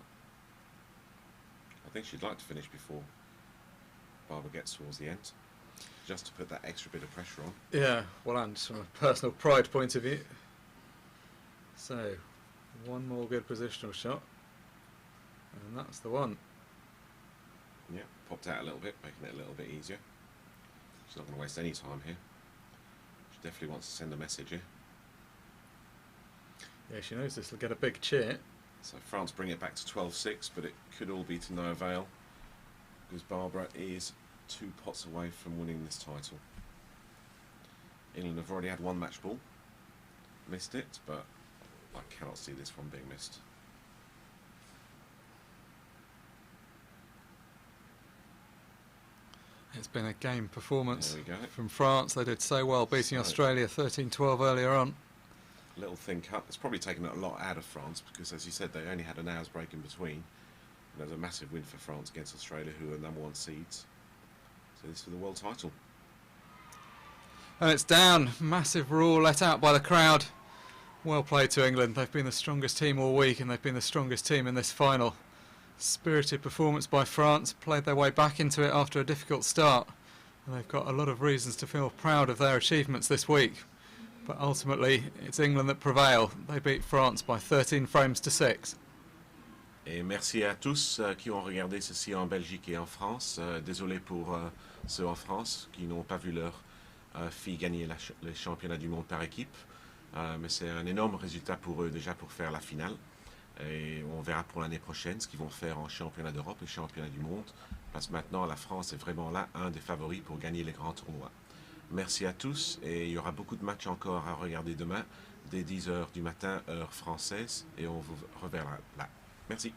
I think she'd like to finish before Barbara gets towards the end, just to put that extra bit of pressure on. Yeah, well, and from a personal pride point of view. So, one more good positional shot, and that's the one. Yeah, popped out a little bit, making it a little bit easier. She's not going to waste any time here. She definitely wants to send a message here. Yeah, she knows this will get a big cheer. So France bring it back to 12-6, but it could all be to no avail, because Barbara is 2 pots away from winning this title. England have already had 1 match ball, missed it, but I cannot see this one being missed. It's been a game performance There we go. from France. They did so well, beating Australia 13-12 earlier on. Little thin cut. It's probably taken a lot out of France, because as you said, they only had an hour's break in between. And it was a massive win for France against Australia, who are number 1 seeds. So this is for the world title. And it's down. Massive roar let out by the crowd. Well played to England. They've been the strongest team all week, and they've been the strongest team in this final. Spirited performance by France, played their way back into it after a difficult start, and they've got a lot of reasons to feel proud of their achievements this week. But ultimately, it's England that prevail. They beat France by 13 frames to 6. Et merci à tous qui ont regardé ceci en Belgique et en France. Désolé pour ceux en France qui n'ont pas vu leur fille gagner les championnats du monde par équipe. Mais c'est un énorme résultat pour eux déjà pour faire la finale. Et on verra pour l'année prochaine ce qu'ils vont faire en championnat d'Europe et championnat du monde. Parce que maintenant la France est vraiment là, un des favoris pour gagner les grands tournois. Merci à tous, et il y aura beaucoup de matchs encore à regarder demain, dès 10 h du matin, heure française, et on vous reverra là. Merci.